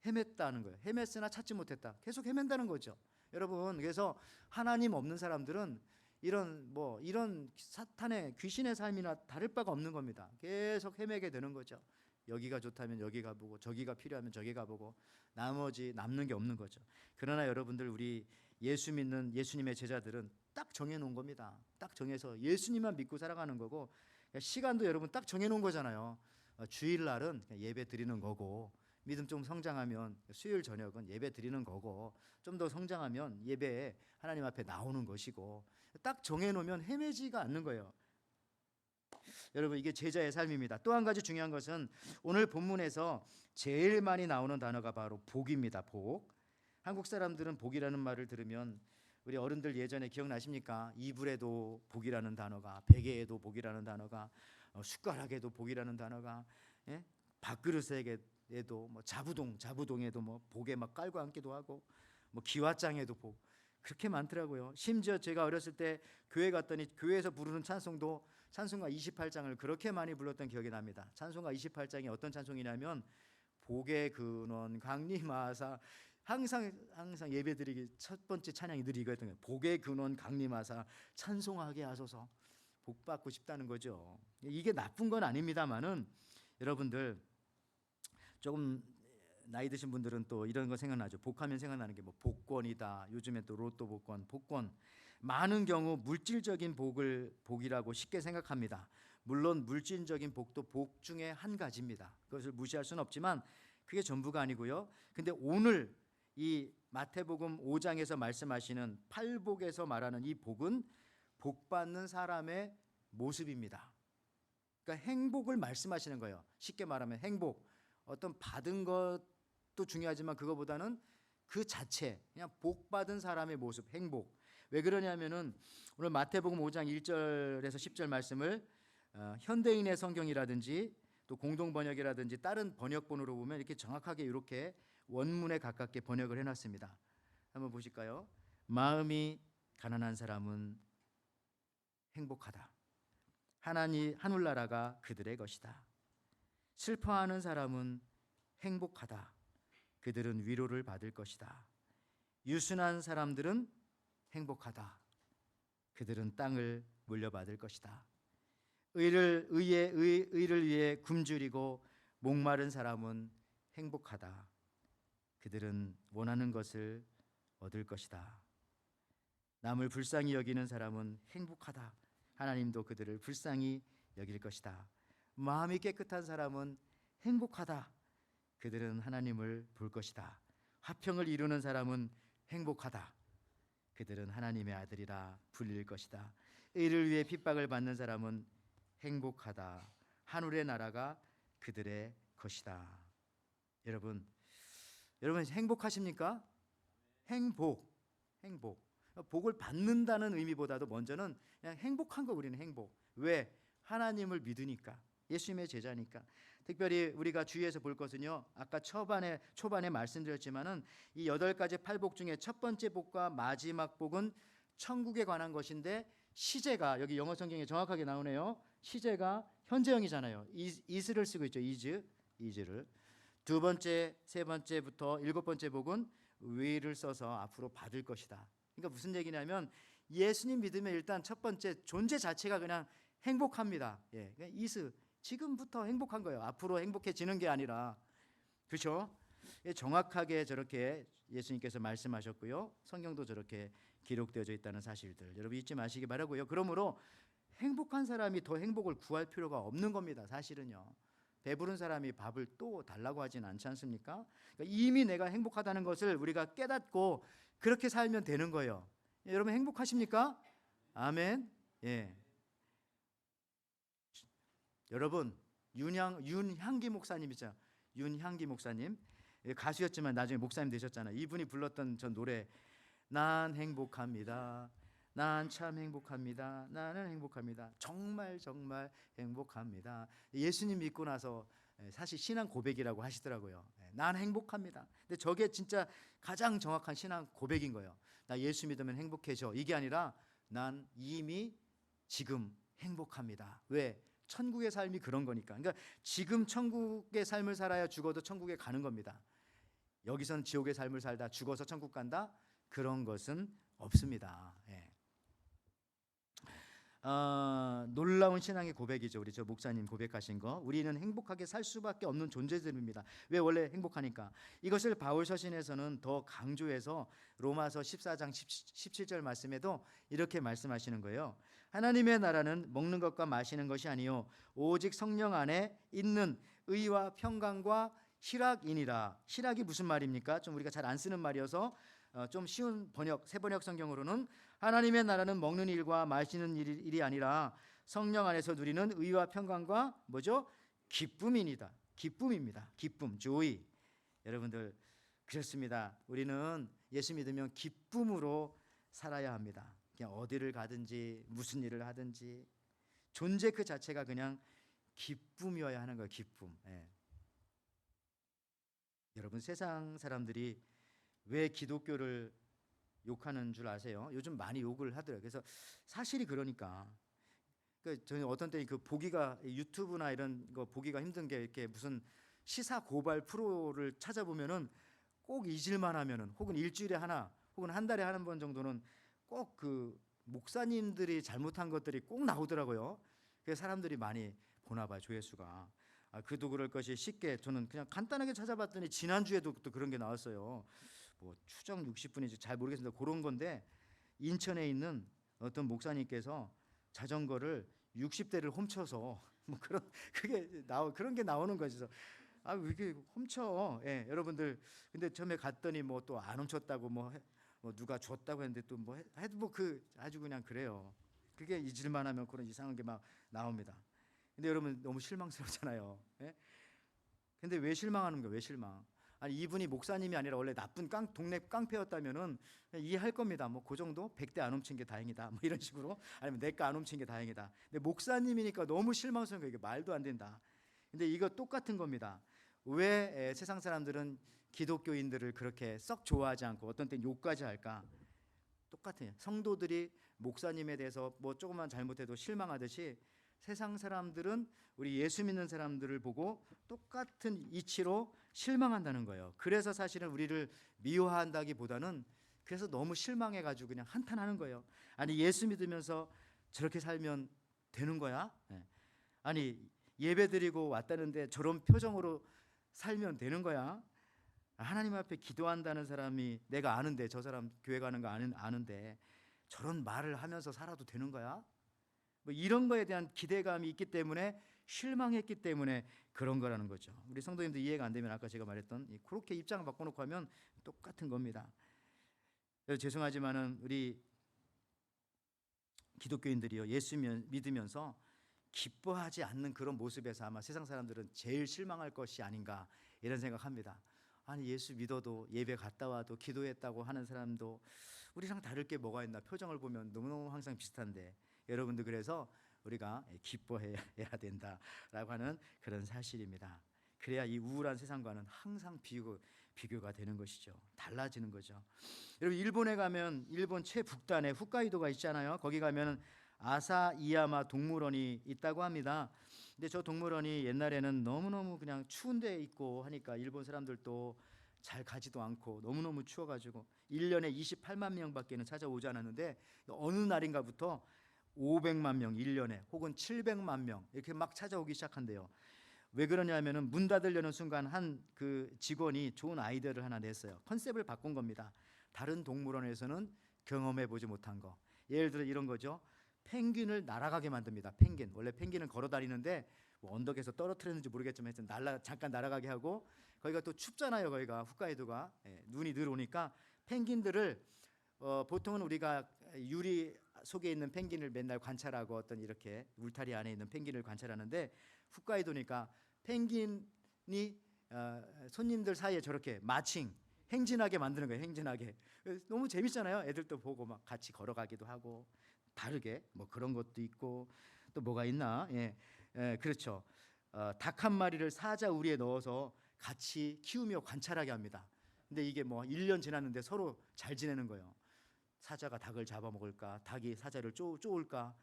Speaker 3: 헤맸다는 거예요. 헤맸으나 찾지 못했다. 계속 헤맨다는 거죠. 여러분, 그래서 하나님 없는 사람들은 이런 사탄의 귀신의 삶이나 다를 바가 없는 겁니다. 계속 헤매게 되는 거죠. 여기가 좋다면 여기 가보고 저기가 필요하면 저기 가보고 나머지 남는 게 없는 거죠. 그러나 여러분들 우리 예수 믿는 예수님의 제자들은 딱 정해놓은 겁니다. 딱 정해서 예수님만 믿고 살아가는 거고 시간도 여러분 딱 정해놓은 거잖아요. 주일날은 예배 드리는 거고 믿음 좀 성장하면 수요일 저녁은 예배 드리는 거고 좀 더 성장하면 예배에 하나님 앞에 나오는 것이고 딱 정해놓으면 헤매지가 않는 거예요. 여러분 이게 제자의 삶입니다. 또 한 가지 중요한 것은 오늘 본문에서 제일 많이 나오는 단어가 바로 복입니다. 복. 한국 사람들은 복이라는 말을 들으면 우리 어른들 예전에 기억나십니까? 이불에도 복이라는 단어가, 베개에도 복이라는 단어가, 숟가락에도 복이라는 단어가, 밥그릇에도 뭐 자부동에도 뭐 복에 막 깔고 앉기도 하고, 뭐 기와장에도 복. 그렇게 많더라고요. 심지어 제가 어렸을 때 교회 갔더니 교회에서 부르는 찬송도 찬송가 28장을 그렇게 많이 불렀던 기억이 납니다. 찬송가 28장이 어떤 찬송이냐면 복의 근원 강림하사, 항상 예배드리기 첫 번째 찬양이 늘 이거였던 거예요. 복의 근원 강림하사 찬송하게 하소서. 복 받고 싶다는 거죠. 이게 나쁜 건 아닙니다만은 여러분들 조금 나이 드신 분들은 또 이런 거 생각나죠. 복하면 생각나는 게 뭐 복권이다. 요즘에 또 로또 복권. 많은 경우 물질적인 복이라고 쉽게 생각합니다. 물론 물질적인 복도 복 중에 한 가지입니다. 그것을 무시할 수는 없지만 그게 전부가 아니고요. 근데 오늘 이 마태복음 5장에서 말씀하시는 팔복에서 말하는 이 복은 복 받는 사람의 모습입니다. 그러니까 행복을 말씀하시는 거예요. 쉽게 말하면 행복. 어떤 받은 것도 중요하지만 그거보다는 그 자체, 그냥 복 받은 사람의 모습, 행복. 왜 그러냐면은 오늘 마태복음 5장 1절에서 10절 말씀을 현대인의 성경이라든지 또 공동 번역이라든지 다른 번역본으로 보면 이렇게 정확하게 이렇게 원문에 가깝게 번역을 해놨습니다. 한번 보실까요? 마음이 가난한 사람은 행복하다. 하늘나라가 그들의 것이다. 슬퍼하는 사람은 행복하다. 그들은 위로를 받을 것이다. 유순한 사람들은 행복하다. 그들은 땅을 물려받을 것이다. 의를 위해 굶주리고 목마른 사람은 행복하다. 그들은 원하는 것을 얻을 것이다. 남을 불쌍히 여기는 사람은 행복하다. 하나님도 그들을 불쌍히 여길 것이다. 마음이 깨끗한 사람은 행복하다. 그들은 하나님을 볼 것이다. 화평을 이루는 사람은 행복하다. 그들은 하나님의 아들이라 불릴 것이다. 의를 위해 핍박을 받는 사람은 행복하다. 하늘의 나라가 그들의 것이다. 여러분 행복하십니까? 행복. 복을 받는다는 의미보다도 먼저는 그냥 행복한 거. 우리는 행복. 왜? 하나님을 믿으니까, 예수님의 제자니까. 특별히 우리가 주의해서 볼 것은요, 아까 초반에 말씀드렸지만은 이 8가지 팔복 중에 첫 번째 복과 마지막 복은 천국에 관한 것인데, 시제가 여기 영어 성경에 정확하게 나오네요. 시제가 현재형이잖아요. is를 쓰고 있죠. is를. 두 번째, 세 번째부터 7번째 복은 will을 써서 앞으로 받을 것이다. 그러니까 무슨 얘기냐면, 예수님 믿으면 일단 첫 번째 존재 자체가 그냥 행복합니다. 예, is, 지금부터 행복한 거예요. 앞으로 행복해지는 게 아니라. 그렇죠? 정확하게 저렇게 예수님께서 말씀하셨고요, 성경도 저렇게 기록되어져 있다는 사실들 여러분 잊지 마시기 바라고요. 그러므로 행복한 사람이 더 행복을 구할 필요가 없는 겁니다. 사실은요, 배부른 사람이 밥을 또 달라고 하진 않지 않습니까? 그러니까 이미 내가 행복하다는 것을 우리가 깨닫고 그렇게 살면 되는 거예요. 여러분 행복하십니까? 아멘. 예. 여러분 윤향기 목사님이죠. 윤향기 목사님, 가수였지만 나중에 목사님 되셨잖아요. 이분이 불렀던 전 노래, 난 행복합니다. 난 참 행복합니다. 나는 행복합니다. 정말 정말 행복합니다. 예수님 믿고 나서 사실 신앙 고백이라고 하시더라고요. 난 행복합니다. 근데 저게 진짜 가장 정확한 신앙 고백인 거예요. 나 예수 믿으면 행복해져. 이게 아니라 난 이미 지금 행복합니다. 왜? 천국의 삶이 그런 거니까. 그러니까 지금 천국의 삶을 살아야 죽어도 천국에 가는 겁니다. 여기선 지옥의 삶을 살다 죽어서 천국 간다? 그런 것은 없습니다. 예. 놀라운 신앙의 고백이죠. 우리 저 목사님 고백하신 거. 우리는 행복하게 살 수밖에 없는 존재들입니다. 왜? 원래 행복하니까. 이것을 바울 서신에서는 더 강조해서 로마서 14장 17절 말씀에도 이렇게 말씀하시는 거예요. 하나님의 나라는 먹는 것과 마시는 것이 아니요 오직 성령 안에 있는 의와 평강과 희락이니라. 희락이 무슨 말입니까? 좀 우리가 잘 안 쓰는 말이어서 좀 쉬운 번역, 새 번역 성경으로는 하나님의 나라는 먹는 일과 마시는 일이 아니라 성령 안에서 누리는 의와 평강과 뭐죠? 기쁨입니다. 기쁨, joy. 여러분들 그렇습니다. 우리는 예수 믿으면 기쁨으로 살아야 합니다. 그냥 어디를 가든지 무슨 일을 하든지 존재 그 자체가 그냥 기쁨이어야 하는 거예요. 기쁨. 예. 여러분 세상 사람들이 왜 기독교를 욕하는 줄 아세요? 요즘 많이 욕을 하더라고요. 그래서 사실이 그러니까. 저는 어떤 때 그 보기가 유튜브나 이런 거 보기가 힘든 게 이렇게 무슨 시사 고발 프로를 찾아보면은 꼭 잊을만 하면은 혹은 일주일에 하나 혹은 한 달에 한 번 정도는 꼭 그 목사님들이 잘못한 것들이 꼭 나오더라고요. 그래서 사람들이 많이 보나 봐요. 조회수가. 그도 그럴 것이 쉽게 저는 그냥 간단하게 찾아봤더니 지난주에도 또 그런 게 나왔어요. 뭐 추정 60분인지 잘 모르겠습니다. 그런 건데 인천에 있는 어떤 목사님께서 자전거를 60대를 훔쳐서 뭐 그런 게 나오는 거죠. 왜 이렇게 훔쳐? 예, 여러분들. 근데 처음에 갔더니 뭐 또 안 훔쳤다고 뭐 누가 줬다고 했는데 또 뭐 해도 뭐 아주 그냥 그래요. 그게 잊을만하면 그런 이상한 게 막 나옵니다. 근데 여러분 너무 실망스럽잖아요. 예? 근데 왜 실망하는 거예요? 왜 실망? 아니 이분이 목사님이 아니라 원래 나쁜 동네 깡패였다면은 이해할 겁니다. 뭐 그 정도 100대 안 훔친 게 다행이다. 뭐 이런 식으로. 아니면 내 거 안 훔친 게 다행이다. 근데 목사님이니까 너무 실망스러운 거예요. 이게 말도 안 된다. 근데 이거 똑같은 겁니다. 왜 세상 사람들은 기독교인들을 그렇게 썩 좋아하지 않고 어떤 땐 욕까지 할까? 똑같아요. 성도들이 목사님에 대해서 뭐 조금만 잘못해도 실망하듯이 세상 사람들은 우리 예수 믿는 사람들을 보고 똑같은 이치로 실망한다는 거예요. 그래서 사실은 우리를 미워한다기보다는 그래서 너무 실망해가지고 그냥 한탄하는 거예요. 아니 예수 믿으면서 저렇게 살면 되는 거야? 네. 아니 예배드리고 왔다는데 저런 표정으로 살면 되는 거야? 하나님 앞에 기도한다는 사람이 내가 아는데 저 사람 교회 가는 거 아는데 저런 말을 하면서 살아도 되는 거야? 뭐 이런 거에 대한 기대감이 있기 때문에 실망했기 때문에 그런 거라는 거죠. 우리 성도님들 이해가 안 되면 아까 제가 말했던 그렇게 입장을 바꿔놓고 하면 똑같은 겁니다. 죄송하지만은 우리 기독교인들이요, 예수 믿으면서 기뻐하지 않는 그런 모습에서 아마 세상 사람들은 제일 실망할 것이 아닌가 이런 생각합니다. 아니 예수 믿어도 예배 갔다 와도 기도했다고 하는 사람도 우리랑 다를 게 뭐가 있나, 표정을 보면 너무너무 항상 비슷한데, 여러분들 그래서 우리가 기뻐해야 된다라고 하는 그런 사실입니다. 그래야 이 우울한 세상과는 항상 비교가 되는 것이죠. 달라지는 거죠. 여러분 일본에 가면 일본 최북단에 홋카이도가 있잖아요. 거기 가면 아사이야마 동물원이 있다고 합니다. 근데 저 동물원이 옛날에는 너무너무 그냥 추운 데 있고 하니까 일본 사람들도 잘 가지도 않고 너무너무 추워가지고 1년에 28만 명밖에는 찾아오지 않았는데 어느 날인가부터 500만 명 1년에 혹은 700만 명 이렇게 막 찾아오기 시작한대요. 왜 그러냐면은 문 닫으려는 순간 한 그 직원이 좋은 아이디어를 하나 냈어요. 컨셉을 바꾼 겁니다. 다른 동물원에서는 경험해 보지 못한 거. 예를 들어 이런 거죠. 펭귄을 날아가게 만듭니다. 펭귄. 원래 펭귄은 걸어 다니는데 뭐 언덕에서 떨어뜨렸는지 모르겠지만 하여튼 잠깐 날아가게 하고, 거기가 또 춥잖아요. 거기가 홋카이도가 눈이 늘 오니까 펭귄들을 보통은 우리가 유리 속에 있는 펭귄을 맨날 관찰하고 어떤 이렇게 울타리 안에 있는 펭귄을 관찰하는데, 홋카이도니까 펭귄이 손님들 사이에 저렇게 마칭 행진하게 만드는 거예요. 행진하게. 너무 재밌잖아요. 애들도 보고 막 같이 걸어가기도 하고 다르게 뭐 그런 것도 있고, 또 뭐가 있나? 그렇죠. 닭 한 마리를 사자 우리에 넣어서 같이 키우며 관찰하게 합니다. 근데 이게 뭐 1년 지났는데 서로 잘 지내는 거예요. 사자가 닭을 잡아먹을까? 닭이 사자를 쪼을까?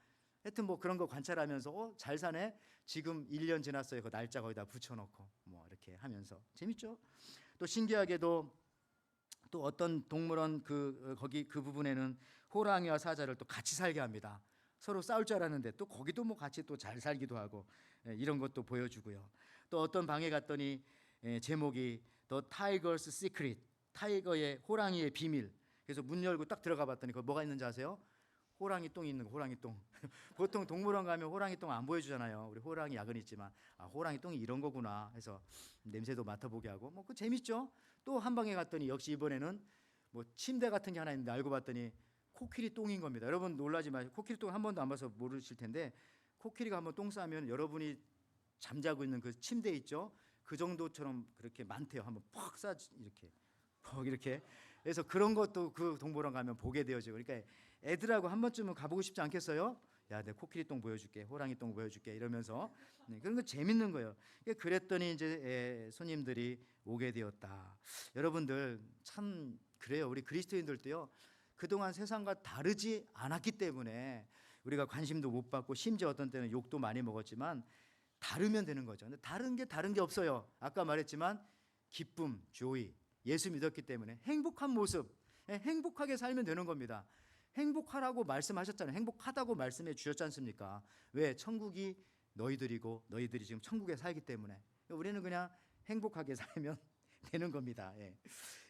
Speaker 3: 하여튼 뭐 그런 거 관찰하면서 잘 사네? 지금 1년 지났어요. 그 날짜 거기다 붙여놓고 뭐 이렇게 하면서 재밌죠? 또 신기하게도 또 어떤 동물원 거기 그 부분에는 호랑이와 사자를 또 같이 살게 합니다. 서로 싸울 줄 알았는데 또 거기도 뭐 같이 또 잘 살기도 하고 이런 것도 보여주고요. 또 어떤 방에 갔더니 제목이 The Tiger's Secret, 타이거의 호랑이의 비밀. 그래서 문 열고 딱 들어가 봤더니 거기 뭐가 있는지 아세요? 호랑이 똥이 있는 거, 호랑이 똥. 보통 동물원 가면 호랑이 똥 안 보여주잖아요. 우리 호랑이 약은 있지만 호랑이 똥이 이런 거구나 해서 냄새도 맡아보게 하고 뭐 그 재밌죠. 또 한 방에 갔더니 역시 이번에는 뭐 침대 같은 게 하나 있는데 알고 봤더니 코끼리 똥인 겁니다. 여러분 놀라지 마세요. 코끼리 똥 한 번도 안 봐서 모르실 텐데, 코끼리가 한번 똥 싸면 여러분이 잠자고 있는 그 침대 있죠? 그 정도처럼 그렇게 많대요. 한번 퍽 싸 이렇게 퍽 이렇게. 그래서 그런 것도 그 동물원 가면 보게 되어지고, 그러니까 애들하고 한 번쯤은 가보고 싶지 않겠어요? 야, 내 코끼리 똥 보여줄게, 호랑이 똥 보여줄게 이러면서 그런 거 재밌는 거예요. 그랬더니 이제 손님들이 오게 되었다. 여러분들 참 그래요. 우리 그리스도인들도요. 그동안 세상과 다르지 않았기 때문에 우리가 관심도 못 받고 심지어 어떤 때는 욕도 많이 먹었지만 다르면 되는 거죠. 근데 다른 게 없어요. 아까 말했지만 기쁨, 조이, 예수 믿었기 때문에 행복한 모습, 행복하게 살면 되는 겁니다. 행복하라고 말씀하셨잖아요. 행복하다고 말씀해 주셨지 않습니까? 왜? 천국이 너희들이고 너희들이 지금 천국에 살기 때문에 우리는 그냥 행복하게 살면 되는 겁니다.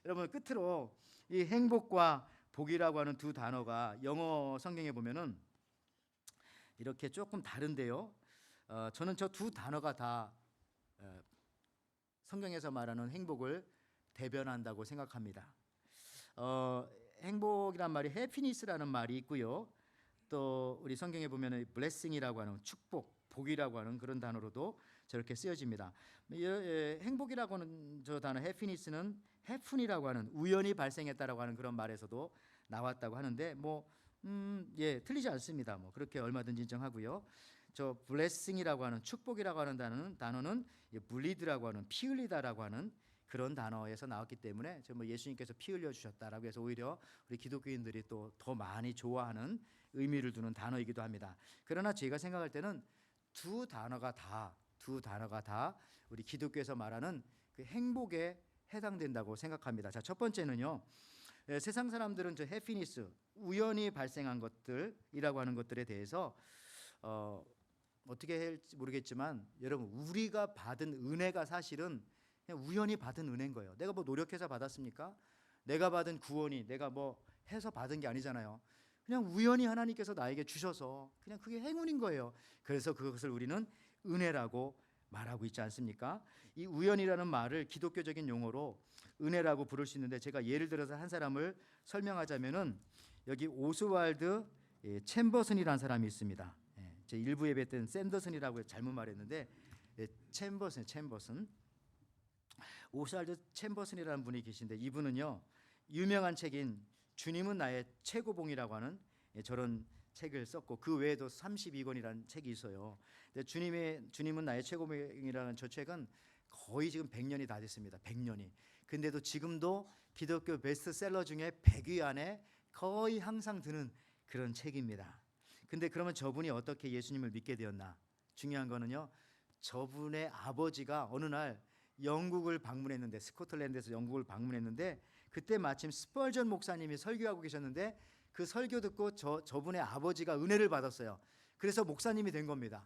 Speaker 3: 여러분 끝으로 이 행복과 복이라고 하는 두 단어가 영어 성경에 보면은 이렇게 조금 다른데요. 저는 저 두 단어가 다 성경에서 말하는 행복을 대변한다고 생각합니다. 행복이란 말이 해피니스라는 말이 있고요. 또 우리 성경에 보면은 blessing이라고 하는 축복, 복이라고 하는 그런 단어로도 저렇게 쓰여집니다. 행복이라고 하는 저 단어 해피니스는 해픈이라고 하는 우연히 발생했다라고 하는 그런 말에서도 나왔다고 하는데 틀리지 않습니다. 뭐 그렇게 얼마든지 인정하고요. 저 blessing이라고 하는 축복이라고 하는 단어는 bleed라고 하는 피 흘리다라고 하는 그런 단어에서 나왔기 때문에 정말 예수님께서 피 흘려 주셨다라고 해서 오히려 우리 기독교인들이 또 더 많이 좋아하는 의미를 두는 단어이기도 합니다. 그러나 제가 생각할 때는 두 단어가 다 우리 기독교에서 말하는 그 행복에 해당된다고 생각합니다. 자, 첫 번째는요. 세상 사람들은 저 해피니스, 우연히 발생한 것들이라고 하는 것들에 대해서 어떻게 할지 모르겠지만 여러분 우리가 받은 은혜가 사실은 그냥 우연히 받은 은혜인 거예요. 내가 뭐 노력해서 받았습니까? 내가 받은 구원이 내가 뭐 해서 받은 게 아니잖아요. 그냥 우연히 하나님께서 나에게 주셔서 그냥 그게 행운인 거예요. 그래서 그것을 우리는 은혜라고 말하고 있지 않습니까? 이 우연이라는 말을 기독교적인 용어로 은혜라고 부를 수 있는데 제가 예를 들어서 한 사람을 설명하자면은 여기 오스왈드 챔버슨이라는 사람이 있습니다. 제 일부 예배 때는 샌더슨이라고 잘못 말했는데 챔버슨 오스왈드 챔버슨이라는 분이 계신데 이분은요 유명한 책인 주님은 나의 최고봉이라고 하는 저런 책을 썼고 그 외에도 32권이라는 책이 있어요. 근데 주님은 나의 최고봉이라는 저 책은 거의 지금 100년이 다 됐습니다. 100년이. 근데도 지금도 기독교 베스트셀러 중에 100위 안에 거의 항상 드는 그런 책입니다. 근데 그러면 저분이 어떻게 예수님을 믿게 되었나? 중요한 거는요. 저분의 아버지가 어느 날 영국을 방문했는데 스코틀랜드에서 영국을 방문했는데 그때 마침 스펄전 목사님이 설교하고 계셨는데 그 설교 듣고 저분의 아버지가 은혜를 받았어요. 그래서 목사님이 된 겁니다.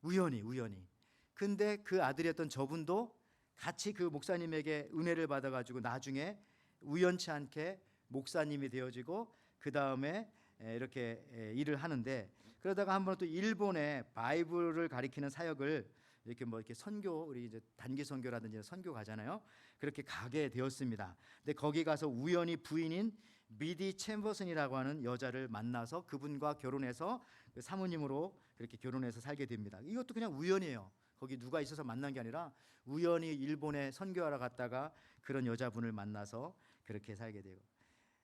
Speaker 3: 우연히. 근데 그 아들이었던 저분도 같이 그 목사님에게 은혜를 받아가지고 나중에 우연치 않게 목사님이 되어지고 그 다음에 이렇게 일을 하는데 그러다가 한번 또 일본에 바이블을 가리키는 사역을 이렇게 뭐 이렇게 선교 우리 이제 단기 선교라든지 선교 가잖아요. 그렇게 가게 되었습니다. 근데 거기 가서 우연히 부인인 미디 챔버슨이라고 하는 여자를 만나서 그분과 결혼해서 그 사모님으로 그렇게 결혼해서 살게 됩니다. 이것도 그냥 우연이에요. 거기 누가 있어서 만난 게 아니라 우연히 일본에 선교하러 갔다가 그런 여자분을 만나서 그렇게 살게 돼요.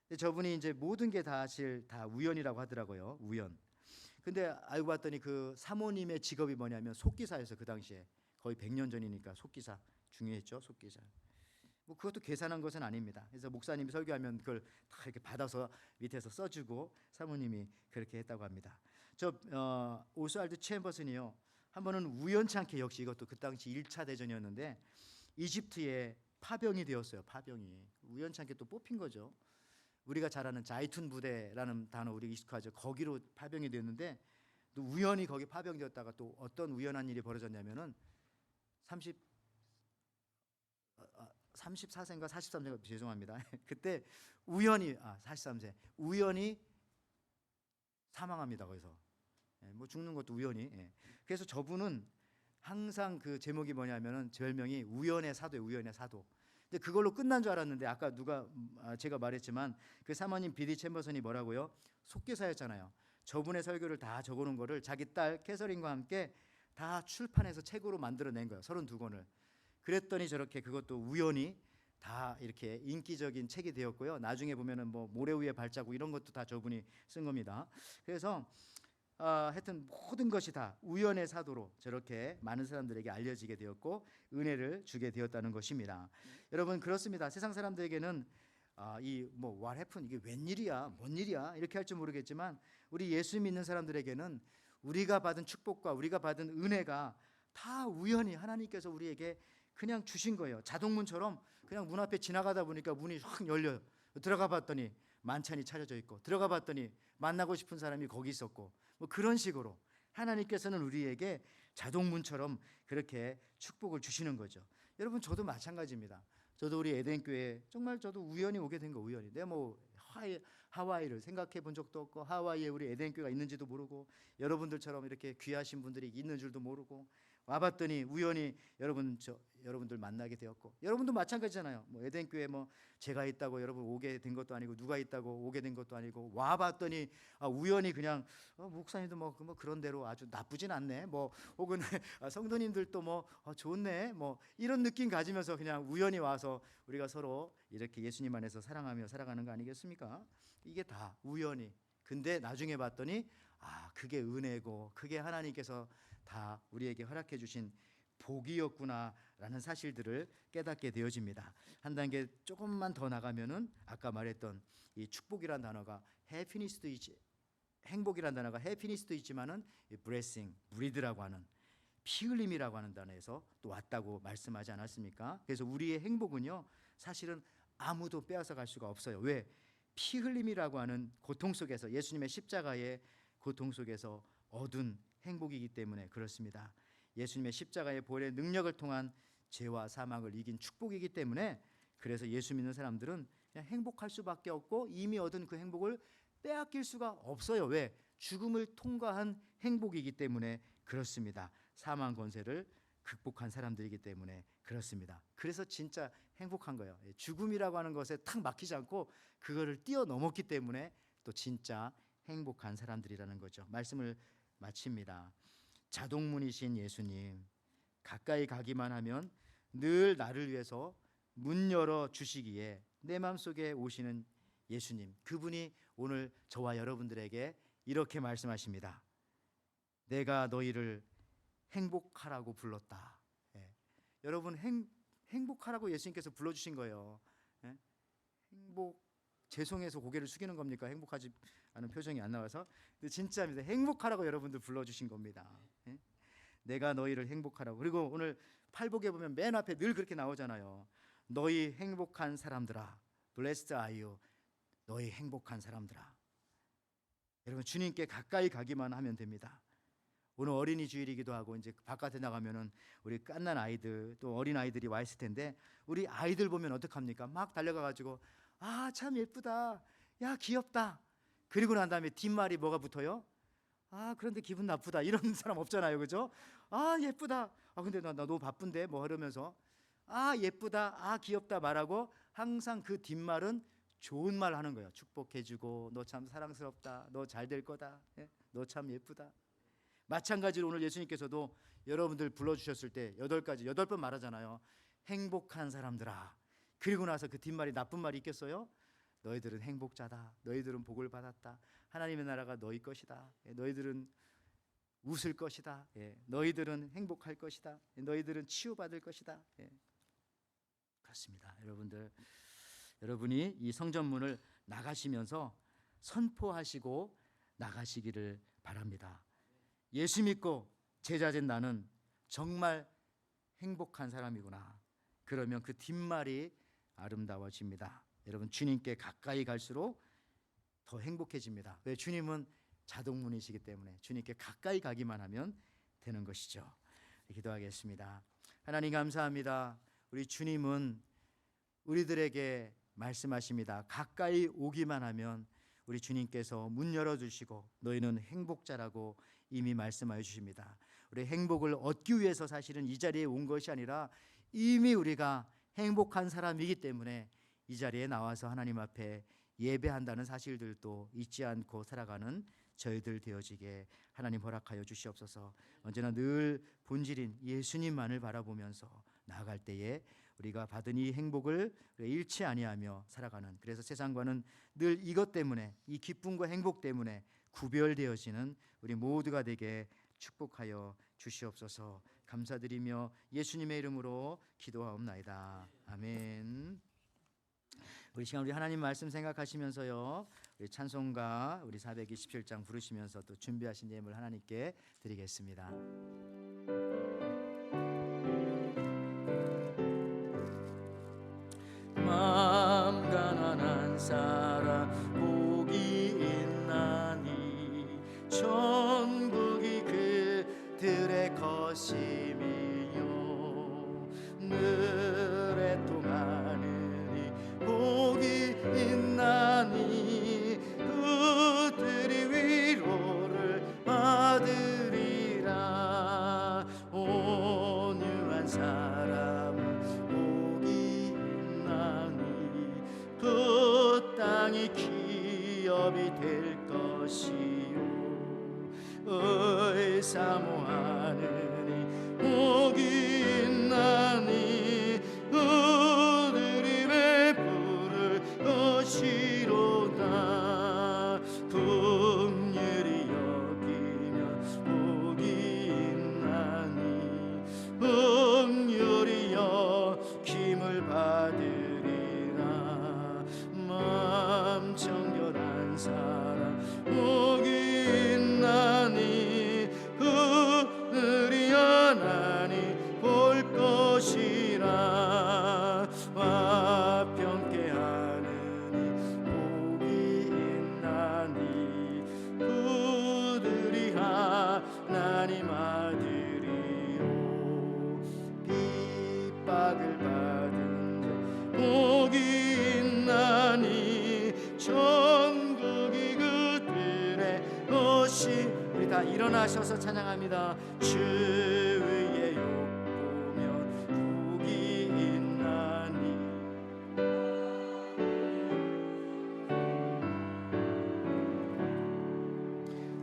Speaker 3: 근데 저분이 이제 모든 게 사실 다 우연이라고 하더라고요. 우연. 근데 알고 봤더니 그 사모님의 직업이 뭐냐면 속기사였어요. 그 당시에 거의 100년 전이니까 속기사 중요했죠. 속기사. 뭐 그것도 계산한 것은 아닙니다. 그래서 목사님이 설교하면 그걸 다 이렇게 받아서 밑에서 써주고 사모님이 그렇게 했다고 합니다. 저 오스왈드 챔버슨이요. 한 번은 우연찮게 역시 이것도 그 당시 1차 대전이었는데 이집트에 파병이 되었어요. 파병이 우연찮게 또 뽑힌 거죠. 우리가 잘 아는 자이툰 부대라는 단어 우리 익숙하죠. 거기로 파병이 됐는데 또 우연히 거기 파병되었다가 또 어떤 우연한 일이 벌어졌냐면은 34세인가 43세인가 죄송합니다. 그때 우연히 43세 우연히 사망합니다. 거기서 뭐 죽는 것도 우연히. 그래서 저분은 항상 그 제목이 뭐냐면은 별명이 우연의 사도예요. 우연의 사도. 근데 그걸로 끝난 줄 알았는데 아까 제가 말했지만 그 사모님 비디 챔버슨이 뭐라고요? 속기사였잖아요. 저분의 설교를 다 적어놓은 거를 자기 딸 캐서린과 함께 다 출판해서 책으로 만들어낸 거예요. 32권을. 그랬더니 저렇게 그것도 우연히 다 이렇게 인기적인 책이 되었고요. 나중에 보면은 뭐 모래 위에 발자국 이런 것도 다 저분이 쓴 겁니다. 그래서 하여튼 모든 것이 다 우연의 사도로 저렇게 많은 사람들에게 알려지게 되었고 은혜를 주게 되었다는 것입니다. 여러분 그렇습니다. 세상 사람들에게는 이 뭐 what happened 이게 웬일이야, 뭔 일이야 이렇게 할 줄 모르겠지만 우리 예수 믿는 사람들에게는 우리가 받은 축복과 우리가 받은 은혜가 다 우연히 하나님께서 우리에게 그냥 주신 거예요. 자동문처럼 그냥 문 앞에 지나가다 보니까 문이 확 열려요. 들어가 봤더니 만찬이 차려져 있고 들어가 봤더니 만나고 싶은 사람이 거기 있었고 뭐 그런 식으로 하나님께서는 우리에게 자동문처럼 그렇게 축복을 주시는 거죠. 여러분 저도 마찬가지입니다. 저도 우리 에덴교회 정말 저도 우연히 오게 된 거 우연히. 내가 뭐 하와이를 생각해 본 적도 없고 하와이에 우리 에덴교회가 있는지도 모르고 여러분들처럼 이렇게 귀하신 분들이 있는 줄도 모르고 와봤더니 우연히 여러분들 만나게 되었고 여러분도 마찬가지잖아요. 뭐 에덴교회 뭐 제가 있다고 여러분 오게 된 것도 아니고 누가 있다고 오게 된 것도 아니고 와봤더니 우연히 그냥 목사님도 뭐 그런 대로 아주 나쁘진 않네. 뭐 혹은 성도님들도 뭐 좋네. 뭐 이런 느낌 가지면서 그냥 우연히 와서 우리가 서로 이렇게 예수님 안에서 사랑하며 살아가는 거 아니겠습니까? 이게 다 우연히. 근데 나중에 봤더니 그게 은혜고 그게 하나님께서 다 우리에게 허락해 주신 복이었구나라는 사실들을 깨닫게 되어집니다. 한 단계 조금만 더 나가면은 아까 말했던 이 축복이라는 단어가 행복이라는 단어가 해피니스도 있지만은 blessing, breath라고 하는 피 흘림이라고 하는 단어에서 또 왔다고 말씀하지 않았습니까? 그래서 우리의 행복은요 사실은 아무도 빼앗아 갈 수가 없어요. 왜? 피 흘림이라고 하는 고통 속에서 예수님의 십자가의 고통 속에서 얻은 행복이기 때문에 그렇습니다. 예수님의 십자가의 보혈의 능력을 통한 죄와 사망을 이긴 축복이기 때문에 그래서 예수 믿는 사람들은 그냥 행복할 수밖에 없고 이미 얻은 그 행복을 빼앗길 수가 없어요. 왜? 죽음을 통과한 행복이기 때문에 그렇습니다. 사망 권세를 극복한 사람들이기 때문에 그렇습니다. 그래서 진짜 행복한 거예요. 죽음이라고 하는 것에 탁 막히지 않고 그거를 뛰어넘었기 때문에 또 진짜 행복한 사람들이라는 거죠. 말씀을 마칩니다. 자동문이신 예수님, 가까이 가기만 하면 늘 나를 위해서 문 열어 주시기에 내 마음속에 오시는 예수님, 그분이 오늘 저와 여러분들에게 이렇게 말씀하십니다. 내가 너희를 행복하라고 불렀다. 여러분 행복하라고 예수님께서 불러주신 거예요. 행복, 죄송해서 고개를 숙이는 겁니까? 행복하지 않은 표정이 안 나와서. 근데 진짜입니다. 행복하라고 여러분들 불러주신 겁니다. 내가 너희를 행복하라고. 그리고 오늘 팔복에 보면 맨 앞에 늘 그렇게 나오잖아요. 너희 행복한 사람들아, Blessed are you. 너희 행복한 사람들아. 여러분 주님께 가까이 가기만 하면 됩니다. 오늘 어린이 주일이기도 하고 이제 바깥에 나가면은 우리 갓난 아이들 또 어린 아이들이 와 있을 텐데 우리 아이들 보면 어떡합니까? 막 달려가가지고 아 참 예쁘다, 야 귀엽다. 그리고 난 다음에 뒷말이 뭐가 붙어요? 아 그런데 기분 나쁘다. 이런 사람 없잖아요, 그죠? 아 예쁘다. 아 근데 나 너무 바쁜데 뭐 이러면서 아 예쁘다, 아 귀엽다 말하고 항상 그 뒷말은 좋은 말 하는 거예요. 축복해주고 너 참 사랑스럽다, 너 잘 될 거다, 너 참 예쁘다. 마찬가지로 오늘 예수님께서도 여러분들 불러주셨을 때 8번 말하잖아요. 행복한 사람들아. 그리고 나서 그 뒷말이 나쁜 말이 있겠어요? 너희들은 행복자다. 너희들은 복을 받았다. 하나님의 나라가 너희 것이다. 너희들은 웃을 것이다. 너희들은 행복할 것이다. 너희들은 치유받을 것이다. 그렇습니다. 여러분이 이 성전문을 나가시면서 선포하시고 나가시기를 바랍니다. 예수 믿고 제자된 나는 정말 행복한 사람이구나. 그러면 그 뒷말이 아름다워집니다. 여러분 주님께 가까이 갈수록 더 행복해집니다. 왜? 주님은 자동문이시기 때문에 주님께 가까이 가기만 하면 되는 것이죠. 기도하겠습니다. 하나님 감사합니다. 우리 주님은 우리들에게 말씀하십니다. 가까이 오기만 하면 우리 주님께서 문 열어주시고 너희는 행복자라고 이미 말씀하여 주십니다. 우리 행복을 얻기 위해서 사실은 이 자리에 온 것이 아니라 이미 우리가 행복한 사람이기 때문에 이 자리에 나와서 하나님 앞에 예배한다는 사실들도 잊지 않고 살아가는 저희들 되어지게 하나님 허락하여 주시옵소서. 언제나 늘 본질인 예수님만을 바라보면서 나아갈 때에 우리가 받은 이 행복을 잃지 아니하며 살아가는, 그래서 세상과는 늘 이것 때문에, 이 기쁨과 행복 때문에 구별되어지는 우리 모두가 되게 축복하여 주시옵소서. 감사드리며 예수님의 이름으로 기도하옵나이다. 아멘. 우리 시간 우리 하나님 말씀 생각하시면서요, 우리 찬송가 우리 427장 부르시면서 또 준비하신 예물 하나님께 드리겠습니다. 마음 가난한 사람 복이 있나니 천국이 그들의 것임이요 늘 애통하느니 복이 있나니 그들이 위로를 받으리라. 온유한 사람은 복이 있나니 그 땅이 기업이 될 것이요 의사모하느니 복이 있나니 그들이 베풀을 것이로다. 긍휼히 여기면 복이 있나니 긍휼히 여김을 받으리라. 마음 정결한 사람 복이 있나니 그들이 하나님 아들이요 핍박을 받은 자 복이 있나니 천국이 그들의 것이. 우리 다 일어나셔서 찬양합니다. 주 위에 욕보면 복이 있나니.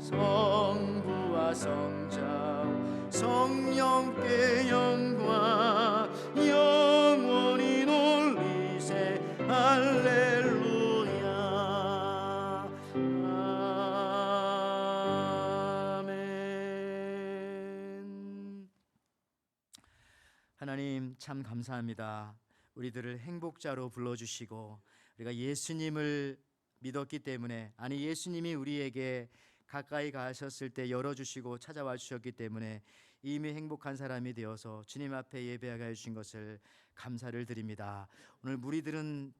Speaker 3: 성부와 성자 성령께 영광 영원히 놀리세 할렐루야 아멘. 하나님 참 감사합니다. 우리들을 행복자로 불러주시고 우리가 예수님을 믿었기 때문에, 아니 예수님이 우리에게 가까이 가셨을 때 열어주시고 찾아와 주셨기 때문에 이미 행복한 사람이 되어서 주님 앞에 예배하게 해주신 것을 감사를 드립니다. 오늘 무리들은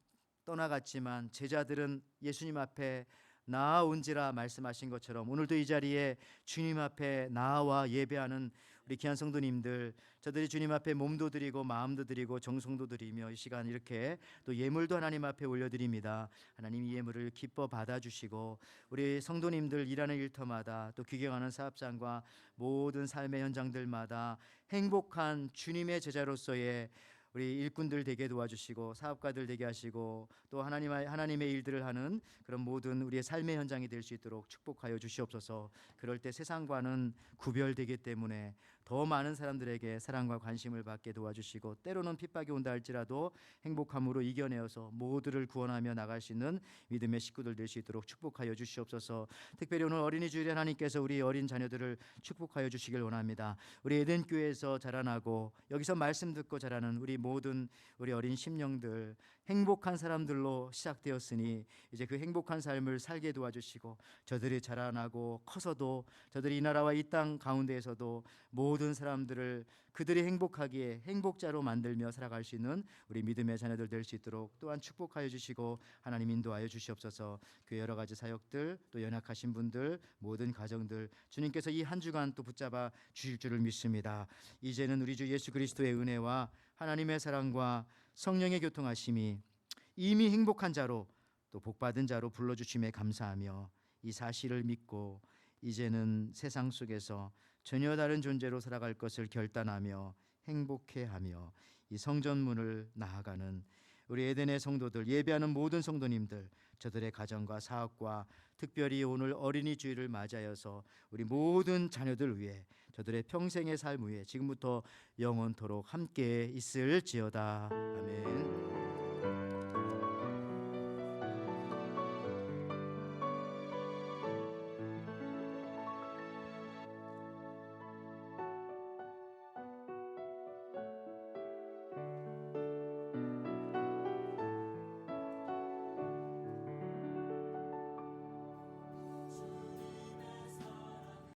Speaker 3: 떠나갔지만 제자들은 예수님 앞에 나아온지라 말씀하신 것처럼 오늘도 이 자리에 주님 앞에 나아와 예배하는 우리 귀한 성도님들, 저들이 주님 앞에 몸도 드리고 마음도 드리고 정성도 드리며 이 시간 이렇게 또 예물도 하나님 앞에 올려드립니다. 하나님 이 예물을 기뻐 받아주시고 우리 성도님들 일하는 일터마다 또 귀경하는 사업장과 모든 삶의 현장들마다 행복한 주님의 제자로서의 우리 일꾼들 되게 도와주시고 사업가들 되게 하시고 또 하나님의 일들을 하는 그런 모든 우리의 삶의 현장이 될 수 있도록 축복하여 주시옵소서. 그럴 때 세상과는 구별되기 때문에 더 많은 사람들에게 사랑과 관심을 받게 도와주시고 때로는 핍박이 온다 할지라도 행복함으로 이겨내어서 모두를 구원하며 나갈 수 있는 믿음의 식구들 될 수 있도록 축복하여 주시옵소서. 특별히 오늘 어린이 주일에 하나님께서 우리 어린 자녀들을 축복하여 주시길 원합니다. 우리 에덴교회에서 자라나고 여기서 말씀 듣고 자라는 우리 모든 우리 어린 심령들 행복한 사람들로 시작되었으니 이제 그 행복한 삶을 살게 도와주시고 저들이 자라나고 커서도 저들이 이 나라와 이 땅 가운데에서도 모든 사람들을 그들이 행복하기에 행복자로 만들며 살아갈 수 있는 우리 믿음의 자녀들 될 수 있도록 또한 축복하여 주시고 하나님 인도하여 주시옵소서. 그 여러 가지 사역들 또 연약하신 분들 모든 가정들 주님께서 이 한 주간 또 붙잡아 주실 줄을 믿습니다. 이제는 우리 주 예수 그리스도의 은혜와 하나님의 사랑과 성령의 교통하심이 이미 행복한 자로 또 복받은 자로 불러주심에 감사하며 이 사실을 믿고 이제는 세상 속에서 전혀 다른 존재로 살아갈 것을 결단하며 행복해하며 이 성전문을 나아가는 우리 에덴의 성도들, 예배하는 모든 성도님들, 저들의 가정과 사업과 특별히 오늘 어린이 주일을 맞이하여서 우리 모든 자녀들 위해 저들의 평생의 삶 위에 지금부터 영원토록 함께 있을지어다. 아멘.